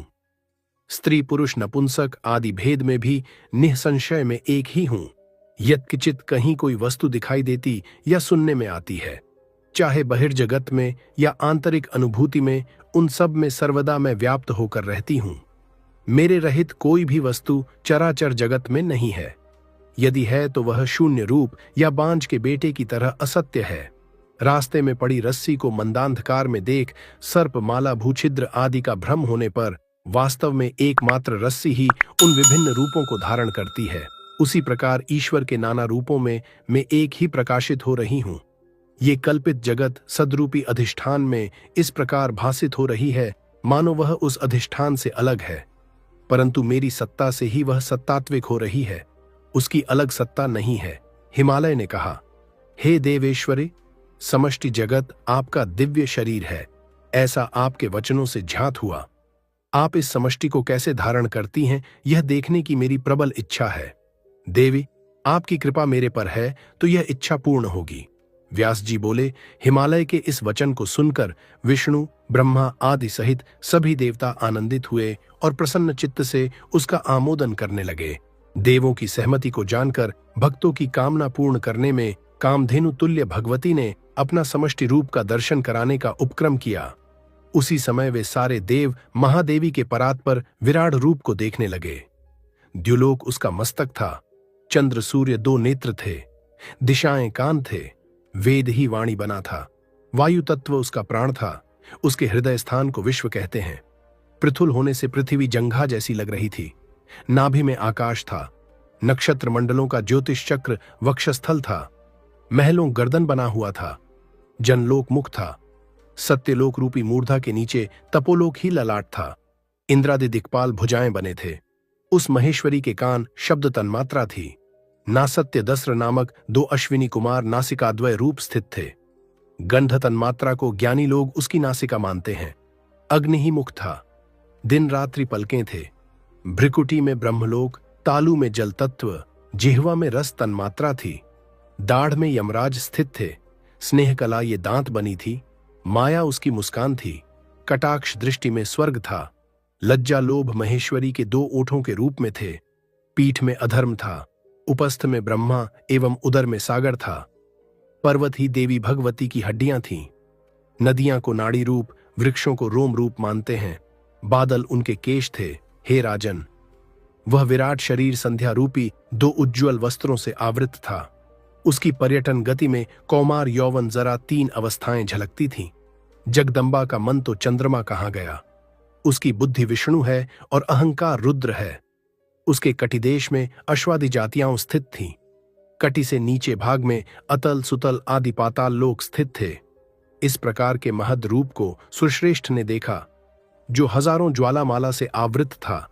A: स्त्री पुरुष नपुंसक आदि भेद में भी निःसंशय में एक ही हूं। यत्किंचित कहीं कोई वस्तु दिखाई देती या सुनने में आती है, चाहे बहिर्जगत में या आंतरिक अनुभूति में, उन सब में सर्वदा मैं व्याप्त होकर रहती हूं। मेरे रहित कोई भी वस्तु चराचर जगत में नहीं है। यदि है तो वह शून्य रूप या बांझ के बेटे की तरह असत्य है। रास्ते में पड़ी रस्सी को मंदांधकार में देख सर्प माला भूछिद्र आदि का भ्रम होने पर वास्तव में एकमात्र रस्सी ही उन विभिन्न रूपों को धारण करती है। उसी प्रकार ईश्वर के नाना रूपों में मैं एक ही प्रकाशित हो रही हूं। ये कल्पित जगत सद्रूपी अधिष्ठान में इस प्रकार भासित हो रही है मानो वह उस अधिष्ठान से अलग है, परंतु मेरी सत्ता से ही वह सत्तात्विक हो रही है, उसकी अलग सत्ता नहीं है। हिमालय ने कहा, हे देवेश्वरी, समष्टि जगत आपका दिव्य शरीर है, ऐसा आपके वचनों से ज्ञात हुआ। आप इस समष्टि को कैसे धारण करती हैं, यह देखने की मेरी प्रबल इच्छा है। देवी, आपकी कृपा मेरे पर है तो यह इच्छा पूर्ण होगी। व्यास जी बोले, हिमालय के इस वचन को सुनकर विष्णु ब्रह्मा आदि सहित सभी देवता आनंदित हुए और प्रसन्न चित्त से उसका आमोदन करने लगे। देवों की सहमति को जानकर भक्तों की कामना पूर्ण करने में कामधेनु तुल्य भगवती ने अपना समष्टि रूप का दर्शन कराने का उपक्रम किया। उसी समय वे सारे देव महादेवी के परात पर विराट रूप को देखने लगे। द्युलोक उसका मस्तक था, चंद्र सूर्य दो नेत्र थे, दिशाएं कान थे, वेद ही वाणी बना था, वायु तत्व उसका प्राण था, उसके हृदय स्थान को विश्व कहते हैं। पृथुल होने से पृथ्वी जंघा जैसी लग रही थी, नाभि में आकाश था, नक्षत्र मंडलों का ज्योतिष चक्र वक्षस्थल था, महलों गर्दन बना हुआ था, जनलोक मुख था, सत्यलोक रूपी मूर्धा के नीचे तपोलोक ही ललाट था, इंद्रादि दिक्पाल भुजाएं बने थे। उस महेश्वरी के कान शब्द तन्मात्रा थी। नासत्य दस्र नामक दो अश्विनी कुमार नासिकाद्वय रूप स्थित थे। गंध तन्मात्रा को ज्ञानी लोग उसकी नासिका मानते हैं। अग्नि ही मुख था, दिन रात्रि पलकें थे, भ्रिकुटी में ब्रह्मलोक, तालू में जल तत्व, जिह्वा में रस तन्मात्रा थी, दाढ़ में यमराज स्थित थे, स्नेह कला ये दांत बनी थी, माया उसकी मुस्कान थी, कटाक्ष दृष्टि में स्वर्ग था, लज्जा लोभ महेश्वरी के दो ओठों के रूप में थे, पीठ में अधर्म था, उपस्थ में ब्रह्मा एवं उदर में सागर था, पर्वत ही देवी भगवती की हड्डियां थीं, नदियां को नाड़ी रूप, वृक्षों को रोम रूप मानते हैं, बादल उनके केश थे। हे राजन, वह विराट शरीर संध्या रूपी दो उज्ज्वल वस्त्रों से आवृत था। उसकी पर्यटन गति में कौमार यौवन जरा तीन अवस्थाएं झलकती थीं। जगदम्बा का मन तो चंद्रमा कहाँ गया। उसकी बुद्धि विष्णु है और अहंकार रुद्र है। उसके कटिदेश में अश्वादि जातियां स्थित थीं। कटि से नीचे भाग में अतल सुतल आदि पाताल लोक स्थित थे। इस प्रकार के महद रूप को सुश्रेष्ठ ने देखा, जो हजारों ज्वालामाला से आवृत था,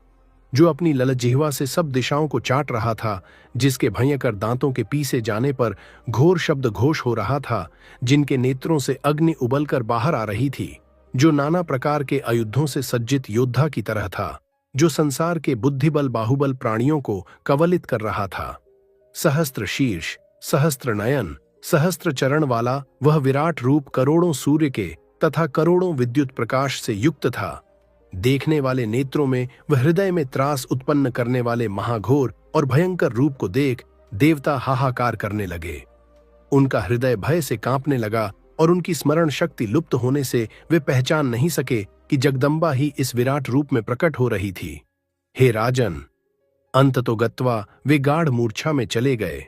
A: जो अपनी ललजिह्वा से सब दिशाओं को चाट रहा था, जिसके भयंकर दांतों के पीसे जाने पर घोर शब्द घोष हो रहा था, जिनके नेत्रों से अग्नि उबलकर बाहर आ रही थी, जो नाना प्रकार के आयुधों से सज्जित योद्धा की तरह था, जो संसार के बुद्धिबल बाहुबल प्राणियों को कवलित कर रहा था। सहस्त्र शीर्ष, सहस्त्र नयन, सहस्त्र चरण वाला वह विराट रूप करोड़ों सूर्य के तथा करोड़ों विद्युत प्रकाश से युक्त था। देखने वाले नेत्रों में वह हृदय में त्रास उत्पन्न करने वाले महाघोर और भयंकर रूप को देख देवता हाहाकार करने लगे। उनका हृदय भय से कांपने लगा और उनकी स्मरण शक्ति लुप्त होने से वे पहचान नहीं सके कि जगदम्बा ही इस विराट रूप में प्रकट हो रही थी। हे राजन, अंततो गत्वा वे गाढ़ मूर्छा में चले गए।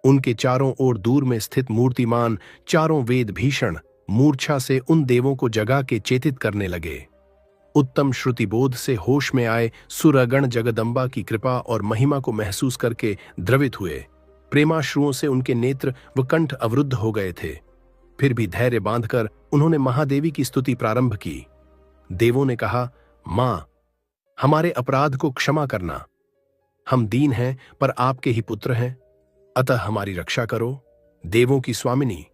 A: उनके चारों ओर दूर में स्थित मूर्तिमान चारों वेद भीषण मूर्छा से उन देवों को जगा के चेतित करने लगे। उत्तम श्रुतिबोध से होश में आए सुरगण जगदम्बा की कृपा और महिमा को महसूस करके द्रवित हुए। प्रेमाश्रुओं से उनके नेत्र व कंठ अवरुद्ध हो गए थे। फिर भी धैर्य बांधकर उन्होंने महादेवी की स्तुति प्रारंभ की। देवों ने कहा, मां, हमारे अपराध को क्षमा करना। हम दीन हैं पर आपके ही पुत्र हैं, अतः हमारी रक्षा करो। देवों की स्वामिनी,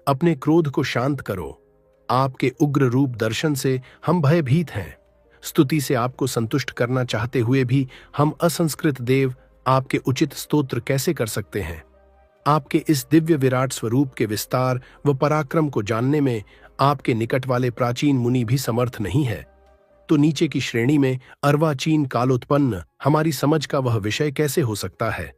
A: अपने क्रोध को शांत करो। आपके उग्र रूप दर्शन से हम भयभीत हैं। स्तुति से आपको संतुष्ट करना चाहते हुए भी हम असंस्कृत देव आपके उचित स्तोत्र कैसे कर सकते हैं। आपके इस दिव्य विराट स्वरूप के विस्तार व पराक्रम को जानने में आपके निकट वाले प्राचीन मुनि भी समर्थ नहीं है, तो नीचे की श्रेणी में अर्वाचीन कालोत्पन्न हमारी समझ का वह विषय कैसे हो सकता है।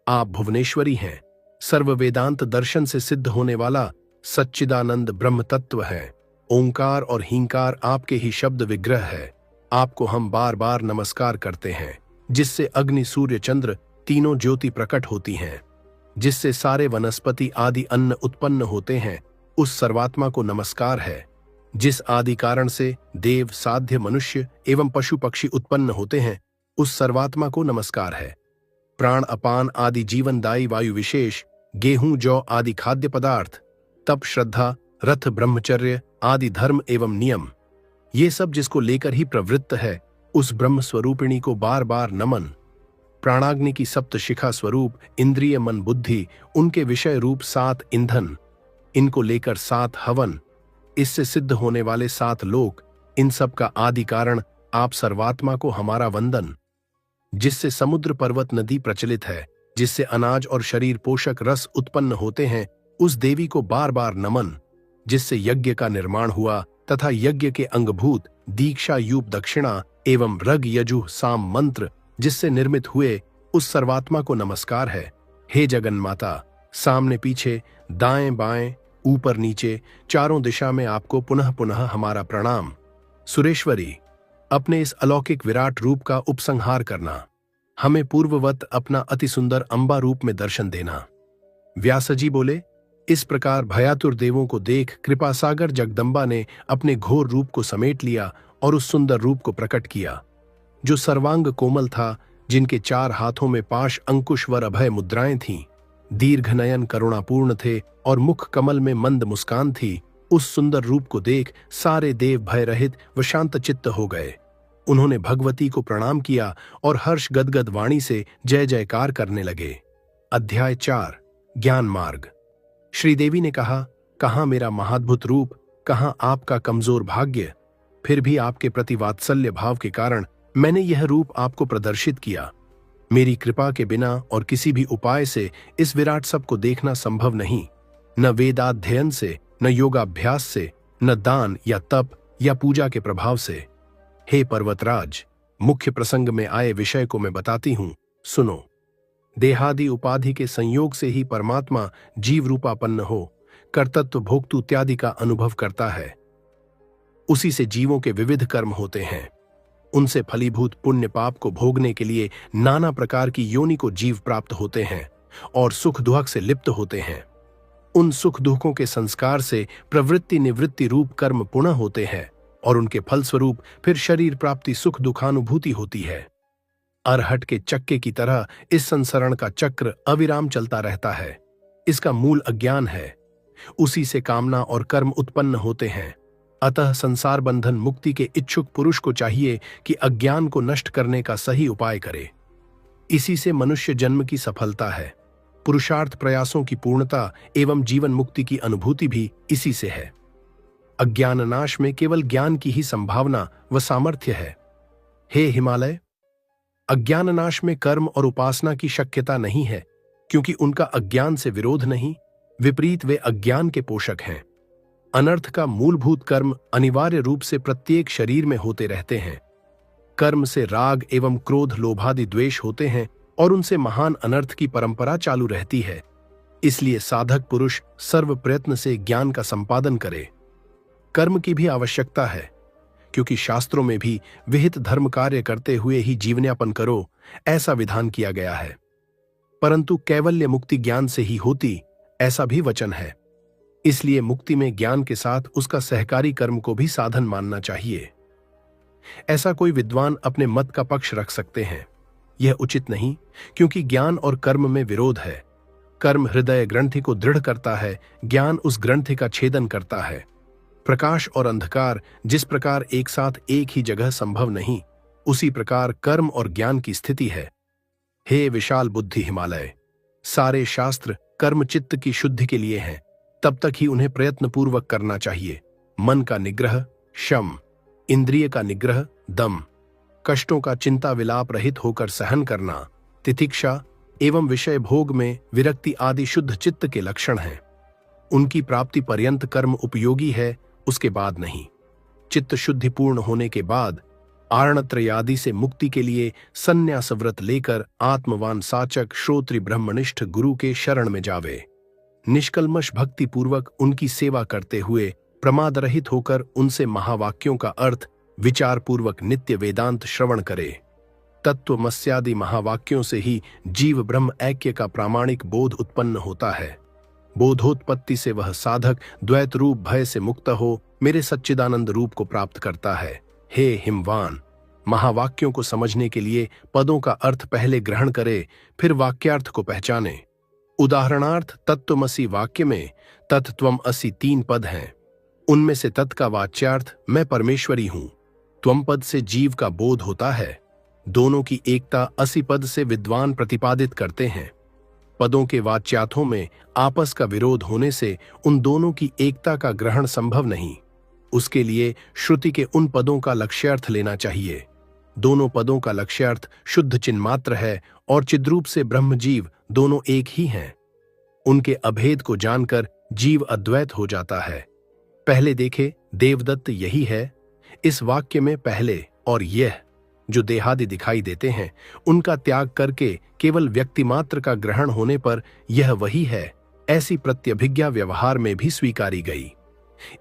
A: आप भुवनेश्वरी हैं, सर्व वेदांत दर्शन से सिद्ध होने वाला सच्चिदानंद ब्रह्म तत्व है। ओंकार और हींकार आपके ही शब्द विग्रह है। आपको हम बार बार नमस्कार करते हैं, जिससे अग्नि सूर्य चंद्र तीनों ज्योति प्रकट होती हैं, जिससे सारे वनस्पति आदि अन्न उत्पन्न होते हैं, उस सर्वात्मा को नमस्कार है। जिस आदि कारण से देव साध्य मनुष्य एवं पशु पक्षी उत्पन्न होते हैं, उस सर्वात्मा को नमस्कार है। प्राण अपान आदि जीवनदायी वायु विशेष, गेहूं जौ आदि खाद्य पदार्थ, तप श्रद्धा रथ ब्रह्मचर्य आदि धर्म एवं नियम, ये सब जिसको लेकर ही प्रवृत्त है, उस ब्रह्म स्वरूपिणी को बार बार नमन। प्राणाग्नि की सप्त शिखा स्वरूप इंद्रिय मन बुद्धि, उनके विषय रूप 7 ईंधन, इनको लेकर 7 हवन, इससे सिद्ध होने वाले 7 लोक, इन सब का आदि कारण आप सर्वात्मा को हमारा वंदन। जिससे समुद्र पर्वत नदी प्रचलित है, जिससे अनाज और शरीर पोषक रस उत्पन्न होते हैं, उस देवी को बार बार नमन। जिससे यज्ञ का निर्माण हुआ तथा यज्ञ के अंगभूत दीक्षा यूप दक्षिणा एवं रग यजुः साम मंत्र जिससे निर्मित हुए, उस सर्वात्मा को नमस्कार है। हे जगन माता, सामने पीछे दाएं बाएं ऊपर नीचे चारों दिशा में आपको पुनः पुनः हमारा प्रणाम। सुरेश्वरी, अपने इस अलौकिक विराट रूप का उपसंहार करना, हमें पूर्ववत अपना अति सुंदर अंबा रूप में दर्शन देना। व्यासजी बोले, इस प्रकार भयातुर देवों को देख कृपासागर जगदम्बा ने अपने घोर रूप को समेट लिया और उस सुंदर रूप को प्रकट किया, जो सर्वांग कोमल था, जिनके 4 हाथों में पाश अंकुश वर अभय मुद्राएं थीं, दीर्घ नयन करुणापूर्ण थे और मुख कमल में मंद मुस्कान थी। उस सुंदर रूप को देख सारे देव भय रहित व शांत चित्त हो गए। उन्होंने भगवती को प्रणाम किया और हर्ष गदगद वाणी से जय जयकार करने लगे। अध्याय 4 ज्ञान मार्ग। श्रीदेवी ने कहा, कहाँ मेरा महाद्भुत रूप, कहाँ आपका कमजोर भाग्य। फिर भी आपके प्रति वात्सल्य भाव के कारण मैंने यह रूप आपको प्रदर्शित किया। मेरी कृपा के बिना और किसी भी उपाय से इस विराट सब को देखना संभव नहीं, न वेदाध्ययन से, न योगाभ्यास से, न दान या तप या पूजा के प्रभाव से। हे पर्वतराज, मुख्य प्रसंग में आए विषय को मैं बताती हूं, सुनो। देहादि उपाधि के संयोग से ही परमात्मा जीव रूपापन्न हो कर्तत्व भोक्तृ इत्यादि का अनुभव करता है। उसी से जीवों के विविध कर्म होते हैं। उनसे फलीभूत पुण्य पाप को भोगने के लिए नाना प्रकार की योनि को जीव प्राप्त होते हैं और सुख दुख से लिप्त होते हैं। उन सुख दुखों के संस्कार से प्रवृत्ति निवृत्ति रूप कर्म पुनः होते हैं और उनके फलस्वरूप फिर शरीर प्राप्ति सुख दुखानुभूति होती है। अरहट के चक्के की तरह इस संसरण का चक्र अविराम चलता रहता है। इसका मूल अज्ञान है। उसी से कामना और कर्म उत्पन्न होते हैं। अतः संसार बंधन मुक्ति के इच्छुक पुरुष को चाहिए कि अज्ञान को नष्ट करने का सही उपाय करे। इसी से मनुष्य जन्म की सफलता है। पुरुषार्थ प्रयासों की पूर्णता एवं जीवन मुक्ति की अनुभूति भी इसी से है। अज्ञान नाश में केवल ज्ञान की ही संभावना व सामर्थ्य है। हे हिमालय, अज्ञान नाश में कर्म और उपासना की शक्यता नहीं है, क्योंकि उनका अज्ञान से विरोध नहीं, विपरीत वे अज्ञान के पोषक हैं। अनर्थ का मूलभूत कर्म अनिवार्य रूप से प्रत्येक शरीर में होते रहते हैं। कर्म से राग एवं क्रोध लोभादि द्वेष होते हैं और उनसे महान अनर्थ की परंपरा चालू रहती है। इसलिए साधक पुरुष सर्व प्रयत्न से ज्ञान का संपादन करे। कर्म की भी आवश्यकता है, क्योंकि शास्त्रों में भी विहित धर्म कार्य करते हुए ही जीवनयापन करो, ऐसा विधान किया गया है। परंतु कैवल्य मुक्ति ज्ञान से ही होती, ऐसा भी वचन है। इसलिए मुक्ति में ज्ञान के साथ उसका सहकारी कर्म को भी साधन मानना चाहिए। ऐसा कोई विद्वान अपने मत का पक्ष रख सकते हैं। यह उचित नहीं, क्योंकि ज्ञान और कर्म में विरोध है। कर्म हृदय ग्रंथि को दृढ़ करता है, ज्ञान उस ग्रंथि का छेदन करता है। प्रकाश और अंधकार जिस प्रकार एक साथ एक ही जगह संभव नहीं, उसी प्रकार कर्म और ज्ञान की स्थिति है। हे विशाल बुद्धि हिमालय, सारे शास्त्र कर्म चित्त की शुद्धि के लिए हैं, तब तक ही उन्हें प्रयत्नपूर्वक करना चाहिए। मन का निग्रह शम, इंद्रिय का निग्रह दम, कष्टों का चिंता विलाप रहित होकर सहन करना तितिक्षा, एवं विषय भोग में विरक्ति आदि शुद्ध चित्त के लक्षण हैं। उनकी प्राप्ति पर्यंत कर्म उपयोगी है, उसके बाद नहीं। चित्त शुद्धि पूर्ण होने के बाद आर्णत्रयादि से मुक्ति के लिए संन्यास व्रत लेकर आत्मवान साचक श्रोत्री ब्रह्मनिष्ठ गुरु के शरण में जावे। निष्कल्मष भक्ति पूर्वक उनकी सेवा करते हुए प्रमाद रहित होकर उनसे महावाक्यों का अर्थ विचार पूर्वक नित्य वेदांत श्रवण करे। तत्वमस्यादि महावाक्यों से ही जीव ब्रह्म ऐक्य का प्रामाणिक बोध उत्पन्न होता है। बोधोत्पत्ति से वह साधक द्वैत रूप भय से मुक्त हो मेरे सच्चिदानंद रूप को प्राप्त करता है। हे हिमवान, महावाक्यों को समझने के लिए पदों का अर्थ पहले ग्रहण करे, फिर वाक्यार्थ को पहचाने। उदाहरणार्थ तत्वमसि वाक्य में तत्त्वम असि 3 पद हैं। उनमें से तत् का वाच्यार्थ मैं परमेश्वरी हूं, त्वम पद से जीव का बोध होता है। दोनों की एकता असि पद से विद्वान प्रतिपादित करते हैं। पदों के वाच्यार्थों में आपस का विरोध होने से उन दोनों की एकता का ग्रहण संभव नहीं। उसके लिए श्रुति के उन पदों का लक्ष्यार्थ लेना चाहिए। दोनों पदों का लक्ष्यार्थ शुद्ध चिन्मात्र है और चिद्रूप से ब्रह्म जीव दोनों एक ही हैं। उनके अभेद को जानकर जीव अद्वैत हो जाता है। पहले देखे देवदत्त यही है। इस वाक्य में पहले और यह जो देहादि दिखाई देते हैं उनका त्याग करके केवल व्यक्ति मात्र का ग्रहण होने पर यह वही है, ऐसी प्रत्यभिज्ञा व्यवहार में भी स्वीकारी गई।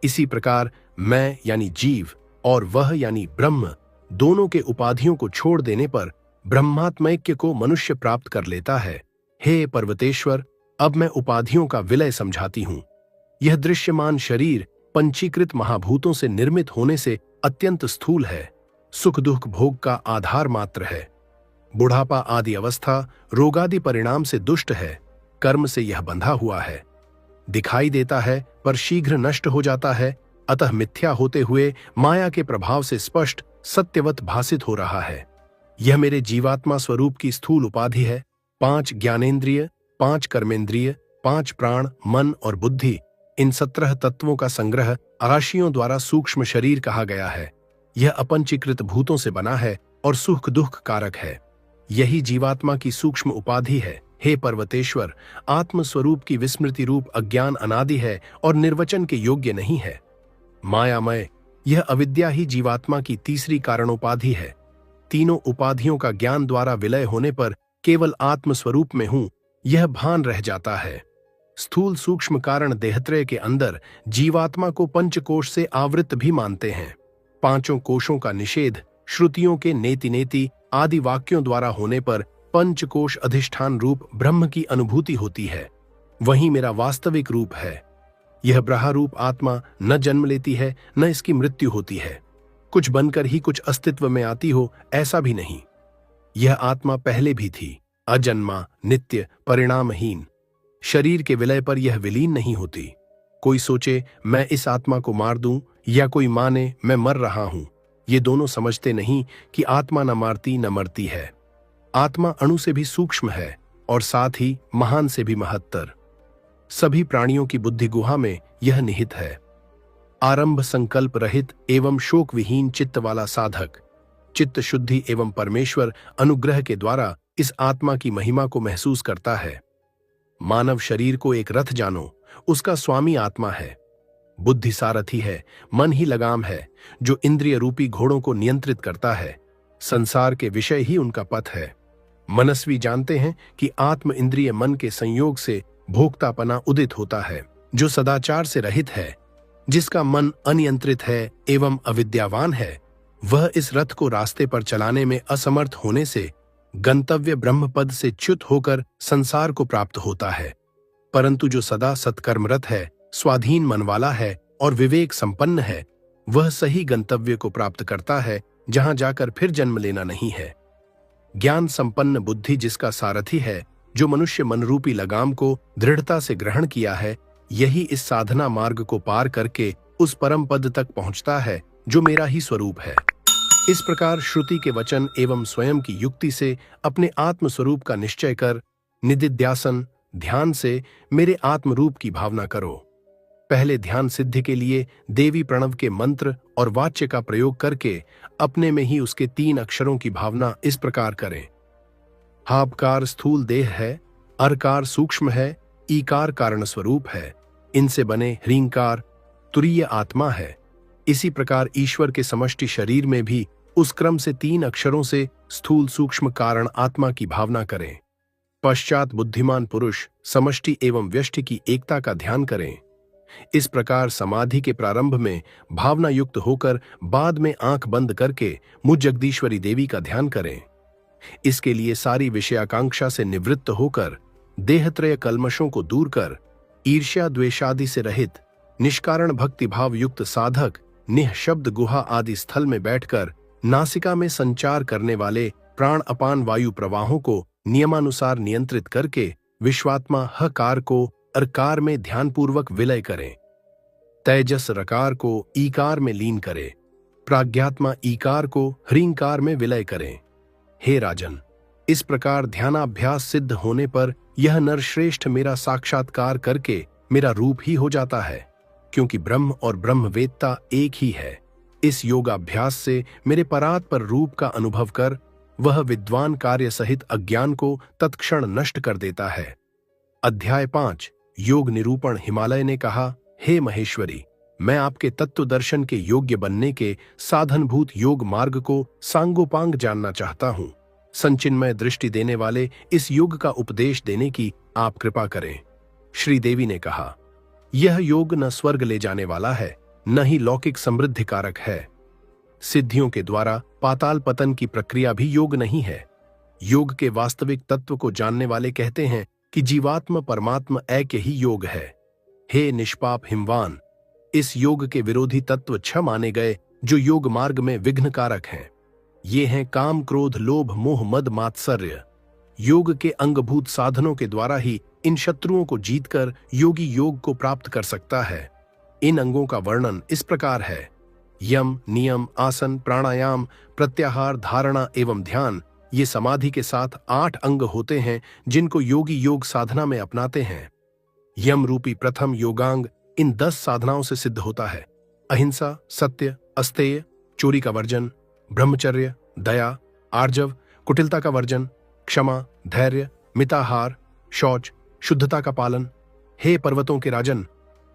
A: इसी प्रकार मैं यानी जीव और वह यानी ब्रह्म दोनों के उपाधियों को छोड़ देने पर ब्रह्मात्मैक्य को मनुष्य प्राप्त कर लेता है। हे पर्वतेश्वर, अब मैं उपाधियों का विलय समझाती हूं। यह दृश्यमान शरीर पंचीकृत महाभूतों से निर्मित होने से अत्यंत स्थूल है, सुख दुख भोग का आधार मात्र है। बुढ़ापा आदि अवस्था रोगादि परिणाम से दुष्ट है, कर्म से यह बंधा हुआ है। दिखाई देता है पर शीघ्र नष्ट हो जाता है, अतः मिथ्या होते हुए माया के प्रभाव से स्पष्ट सत्यवत भासित हो रहा है। यह मेरे जीवात्मा स्वरूप की स्थूल उपाधि है। 5 ज्ञानेंद्रिय, 5 कर्मेंद्रिय, 5 प्राण, मन और बुद्धि, इन 17 तत्वों का संग्रह राशियों द्वारा सूक्ष्म शरीर कहा गया है। यह अपंचीकृत भूतों से बना है और सुख दुख कारक है। यही जीवात्मा की सूक्ष्म उपाधि है। हे पर्वतेश्वर, आत्म स्वरूप की विस्मृति रूप अज्ञान अनादि है और निर्वचन के योग्य नहीं है। मायामय, यह अविद्या ही जीवात्मा की तीसरी कारणोपाधि है। तीनों उपाधियों का ज्ञान द्वारा विलय होने पर केवल आत्म स्वरूप में हूं यह भान रह जाता है। स्थूल सूक्ष्म कारण देहत्रय के अंदर जीवात्मा को पंचकोश से आवृत भी मानते हैं। 5 कोशों का निषेध श्रुतियों के नेति नेति आदि वाक्यों द्वारा होने पर पंचकोश अधिष्ठान रूप ब्रह्म की अनुभूति होती है। वही मेरा वास्तविक रूप है। यह ब्रह्मरूप आत्मा न जन्म लेती है न इसकी मृत्यु होती है। कुछ बनकर ही कुछ अस्तित्व में आती हो ऐसा भी नहीं। यह आत्मा पहले भी थी, अजन्मा, नित्य, परिणामहीन। शरीर के विलय पर यह विलीन नहीं होती। कोई सोचे मैं इस आत्मा को मार दूं या कोई माने मैं मर रहा हूं, ये दोनों समझते नहीं कि आत्मा न मारती न मरती है। आत्मा अणु से भी सूक्ष्म है और साथ ही महान से भी महत्तर। सभी प्राणियों की बुद्धि गुहा में यह निहित है। आरंभ संकल्प रहित एवं शोक विहीन चित्त वाला साधक चित्त शुद्धि एवं परमेश्वर अनुग्रह के द्वारा इस आत्मा की महिमा को महसूस करता है। मानव शरीर को एक रथ जानो, उसका स्वामी आत्मा है। बुद्धि सारथी है, मन ही लगाम है जो इंद्रिय रूपी घोड़ों को नियंत्रित करता है। संसार के विषय ही उनका पथ है। मनस्वी जानते हैं कि आत्म इंद्रिय मन के संयोग से भोक्तापना उदित होता है, जो सदाचार से रहित है। जिसका मन अनियंत्रित है एवं अविद्यावान है, वह इस रथ को रास्ते पर चलाने में असमर्थ होने से गंतव्य ब्रह्मपद से च्युत होकर संसार को प्राप्त होता है। परंतु जो सदा सत्कर्मरत है, स्वाधीन मन वाला है और विवेक संपन्न है, वह सही गंतव्य को प्राप्त करता है जहां जाकर फिर जन्म लेना नहीं है। ज्ञान संपन्न बुद्धि जिसका सारथी है, जो मनुष्य मनरूपी लगाम को दृढ़ता से ग्रहण किया है, यही इस साधना मार्ग को पार करके उस परम पद तक पहुंचता है जो मेरा ही स्वरूप है। इस प्रकार श्रुति के वचन एवं स्वयं की युक्ति से अपने आत्म स्वरूप का निश्चय कर निदिध्यासन ध्यान से मेरे आत्म रूप की भावना करो। पहले ध्यान सिद्धि के लिए देवी प्रणव के मंत्र और वाच्य का प्रयोग करके अपने में ही उसके 3 अक्षरों की भावना इस प्रकार करें। हापकार स्थूल देह है, अरकार सूक्ष्म है, ईकार कारण स्वरूप है, इनसे बने ह्रींकार तुरीय आत्मा है। इसी प्रकार ईश्वर के समष्टि शरीर में भी उस क्रम से 3 अक्षरों से स्थूल सूक्ष्म कारण आत्मा की भावना करें। पश्चात बुद्धिमान पुरुष समष्टि एवं व्यष्टि की एकता का ध्यान करें। इस प्रकार समाधि के प्रारंभ में भावना युक्त होकर बाद में आंख बंद करके मुझ जगदीश्वरी देवी का ध्यान करें। इसके लिए सारी विषयाकांक्षा से निवृत्त होकर देहत्रय कल्मशों को दूर कर ईर्ष्या द्वेषादि से रहित निष्कारण भक्तिभाव युक्त साधक निःशब्द गुहा आदि स्थल में बैठकर नासिका में संचार करने वाले प्राण अपान वायु प्रवाहों को नियमानुसार नियंत्रित करके विश्वात्मा हकार को अरकार में ध्यानपूर्वक विलय करें। तेजस रकार को ईकार में लीन करें। प्राज्ञात्मा ईकार को ह्रींकार में विलय करें। हे राजन, इस प्रकार ध्यानाभ्यास सिद्ध होने पर यह नरश्रेष्ठ मेरा साक्षात्कार करके मेरा रूप ही हो जाता है, क्योंकि ब्रह्म और ब्रह्मवेत्ता एक ही है। इस योगाभ्यास से मेरे परात्पर रूप का अनुभव कर वह विद्वान कार्य सहित अज्ञान को तत्क्षण नष्ट कर देता है। अध्याय 5 योग निरूपण। हिमालय ने कहा, हे महेश्वरी, मैं आपके तत्व दर्शन के योग्य बनने के साधनभूत योग मार्ग को सांगोपांग जानना चाहता हूं। संचिन्मय दृष्टि देने वाले इस योग का उपदेश देने की आप कृपा करें। श्रीदेवी ने कहा, यह योग न स्वर्ग ले जाने वाला है, न ही लौकिक समृद्धि कारक है। सिद्धियों के द्वारा पाताल पतन की प्रक्रिया भी योग नहीं है। योग के वास्तविक तत्व को जानने वाले कहते हैं कि जीवात्म परमात्मा ऐक्य ही योग है। हे निष्पाप हिमवान, इस योग के विरोधी तत्व 6 माने गए जो योग मार्ग में विघ्न कारक हैं। ये हैं काम, क्रोध, लोभ, मोह, मद, मात्सर्य। योग के अंगभूत साधनों के द्वारा ही इन शत्रुओं को जीतकर योगी योग को प्राप्त कर सकता है। इन अंगों का वर्णन इस प्रकार है। यम, नियम, आसन, प्राणायाम, प्रत्याहार, धारणा एवं ध्यान, ये समाधि के साथ 8 अंग होते हैं जिनको योगी योग साधना में अपनाते हैं। यम रूपी प्रथम योगांग इन 10 साधनाओं से सिद्ध होता है। अहिंसा, सत्य, अस्तेय, चोरी का वर्जन, ब्रह्मचर्य, दया, आर्जव, कुटिलता का वर्जन, क्षमा, धैर्य, मिताहार, शौच, शुद्धता का पालन। हे पर्वतों के राजन,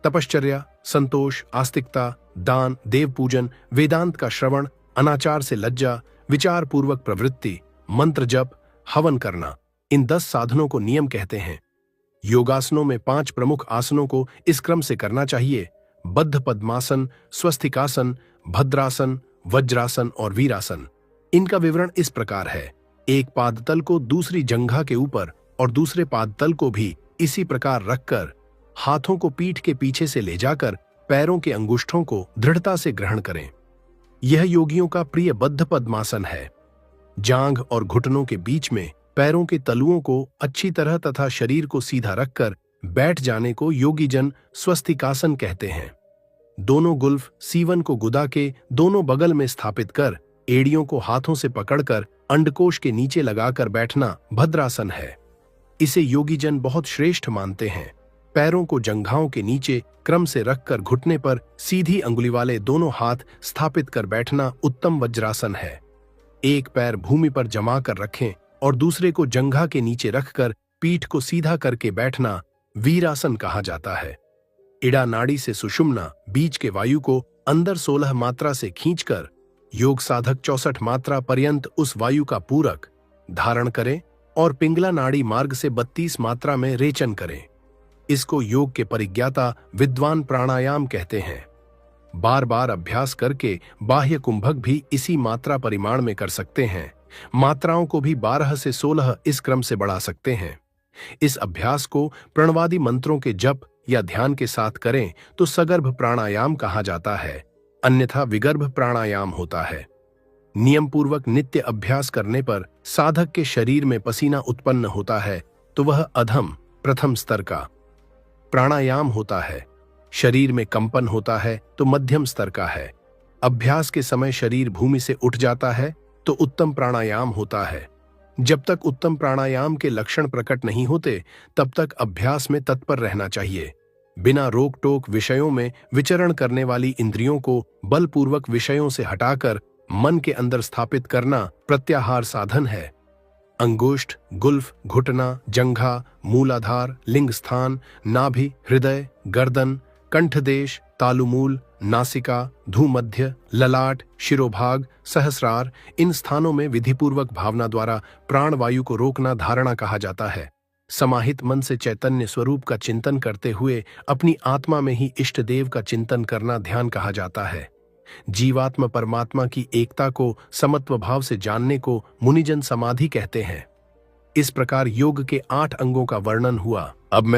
A: तपश्चर्या, संतोष, आस्तिकता, दान, देव पूजन, वेदांत का श्रवण, अनाचार से लज्जा, विचार पूर्वक प्रवृत्ति, मंत्र जप, हवन करना, इन 10 साधनों को नियम कहते हैं। योगासनों में 5 प्रमुख आसनों को इस क्रम से करना चाहिए: बद्ध पद्मासन, स्वस्तिकासन, भद्रासन, वज्रासन और वीरासन। इनका विवरण इस प्रकार है। एक पादतल को दूसरी जंघा के ऊपर और दूसरे पादतल को भी इसी प्रकार रखकर हाथों को पीठ के पीछे से ले जाकर पैरों के अंगुष्ठों को दृढ़ता से ग्रहण करें। यह योगियों का प्रिय बद्ध पद्मासन है। जांघ और घुटनों के बीच में पैरों के तलुओं को अच्छी तरह तथा शरीर को सीधा रखकर बैठ जाने को योगी जन स्वस्तिकासन कहते हैं। दोनों गुल्फ सीवन को गुदा के दोनों बगल में स्थापित कर एड़ियों को हाथों से पकड़कर अंडकोश के नीचे लगाकर बैठना भद्रासन है। इसे योगी जन बहुत श्रेष्ठ मानते हैं। पैरों को जंघाओं के नीचे क्रम से रखकर घुटने पर सीधी अंगुली वाले दोनों हाथ स्थापित कर बैठना उत्तम वज्रासन है। एक पैर भूमि पर जमा कर रखें और दूसरे को जंघा के नीचे रखकर पीठ को सीधा करके बैठना वीरासन कहा जाता है। इड़ा नाड़ी से सुषुम्ना बीच के वायु को अंदर 16 मात्रा से खींचकर योग साधक 64 मात्रा पर्यंत उस वायु का पूरक धारण करें और पिंगला नाड़ी मार्ग से 32 मात्रा में रेचन करें। इसको योग के परिज्ञाता विद्वान प्राणायाम कहते हैं। बार बार अभ्यास करके बाह्य कुंभक भी इसी मात्रा परिमाण में कर सकते हैं। मात्राओं को भी 12 से 16 इस क्रम से बढ़ा सकते हैं। इस अभ्यास को प्रणवादी मंत्रों के जप या ध्यान के साथ करें तो सगर्भ प्राणायाम कहा जाता है, अन्यथा विगर्भ प्राणायाम होता है। नियम पूर्वक नित्य अभ्यास करने पर साधक के शरीर में पसीना उत्पन्न होता है तो वह अधम प्रथम स्तर का प्राणायाम होता है। शरीर में कंपन होता है तो मध्यम स्तर का है। अभ्यास के समय शरीर भूमि से उठ जाता है तो उत्तम प्राणायाम होता है। जब तक उत्तम प्राणायाम के लक्षण प्रकट नहीं होते तब तक अभ्यास में तत्पर रहना चाहिए। बिना रोक टोक विषयों में विचरण करने वाली इंद्रियों को बलपूर्वक विषयों से हटाकर मन के अंदर स्थापित करना प्रत्याहार साधन है। अंगुष्ठ, गुल्फ, घुटना, जंघा, मूलाधार, लिंग स्थान, नाभि, हृदय, गर्दन, कंठदेश, तालुमूल, नासिका, धूमध्य, ललाट, शिरोभाग, सहस्रार, इन स्थानों में विधिपूर्वक भावना द्वारा प्राणवायु को रोकना धारणा कहा जाता है। समाहित मन से चैतन्य स्वरूप का चिंतन करते हुए अपनी आत्मा में ही इष्ट देव का चिंतन करना ध्यान कहा जाता है। जीवात्मा परमात्मा की एकता को समत्व भाव से जानने को मुनिजन समाधि कहते हैं। इस प्रकार योग के 8 अंगों का वर्णन हुआ। अब मैं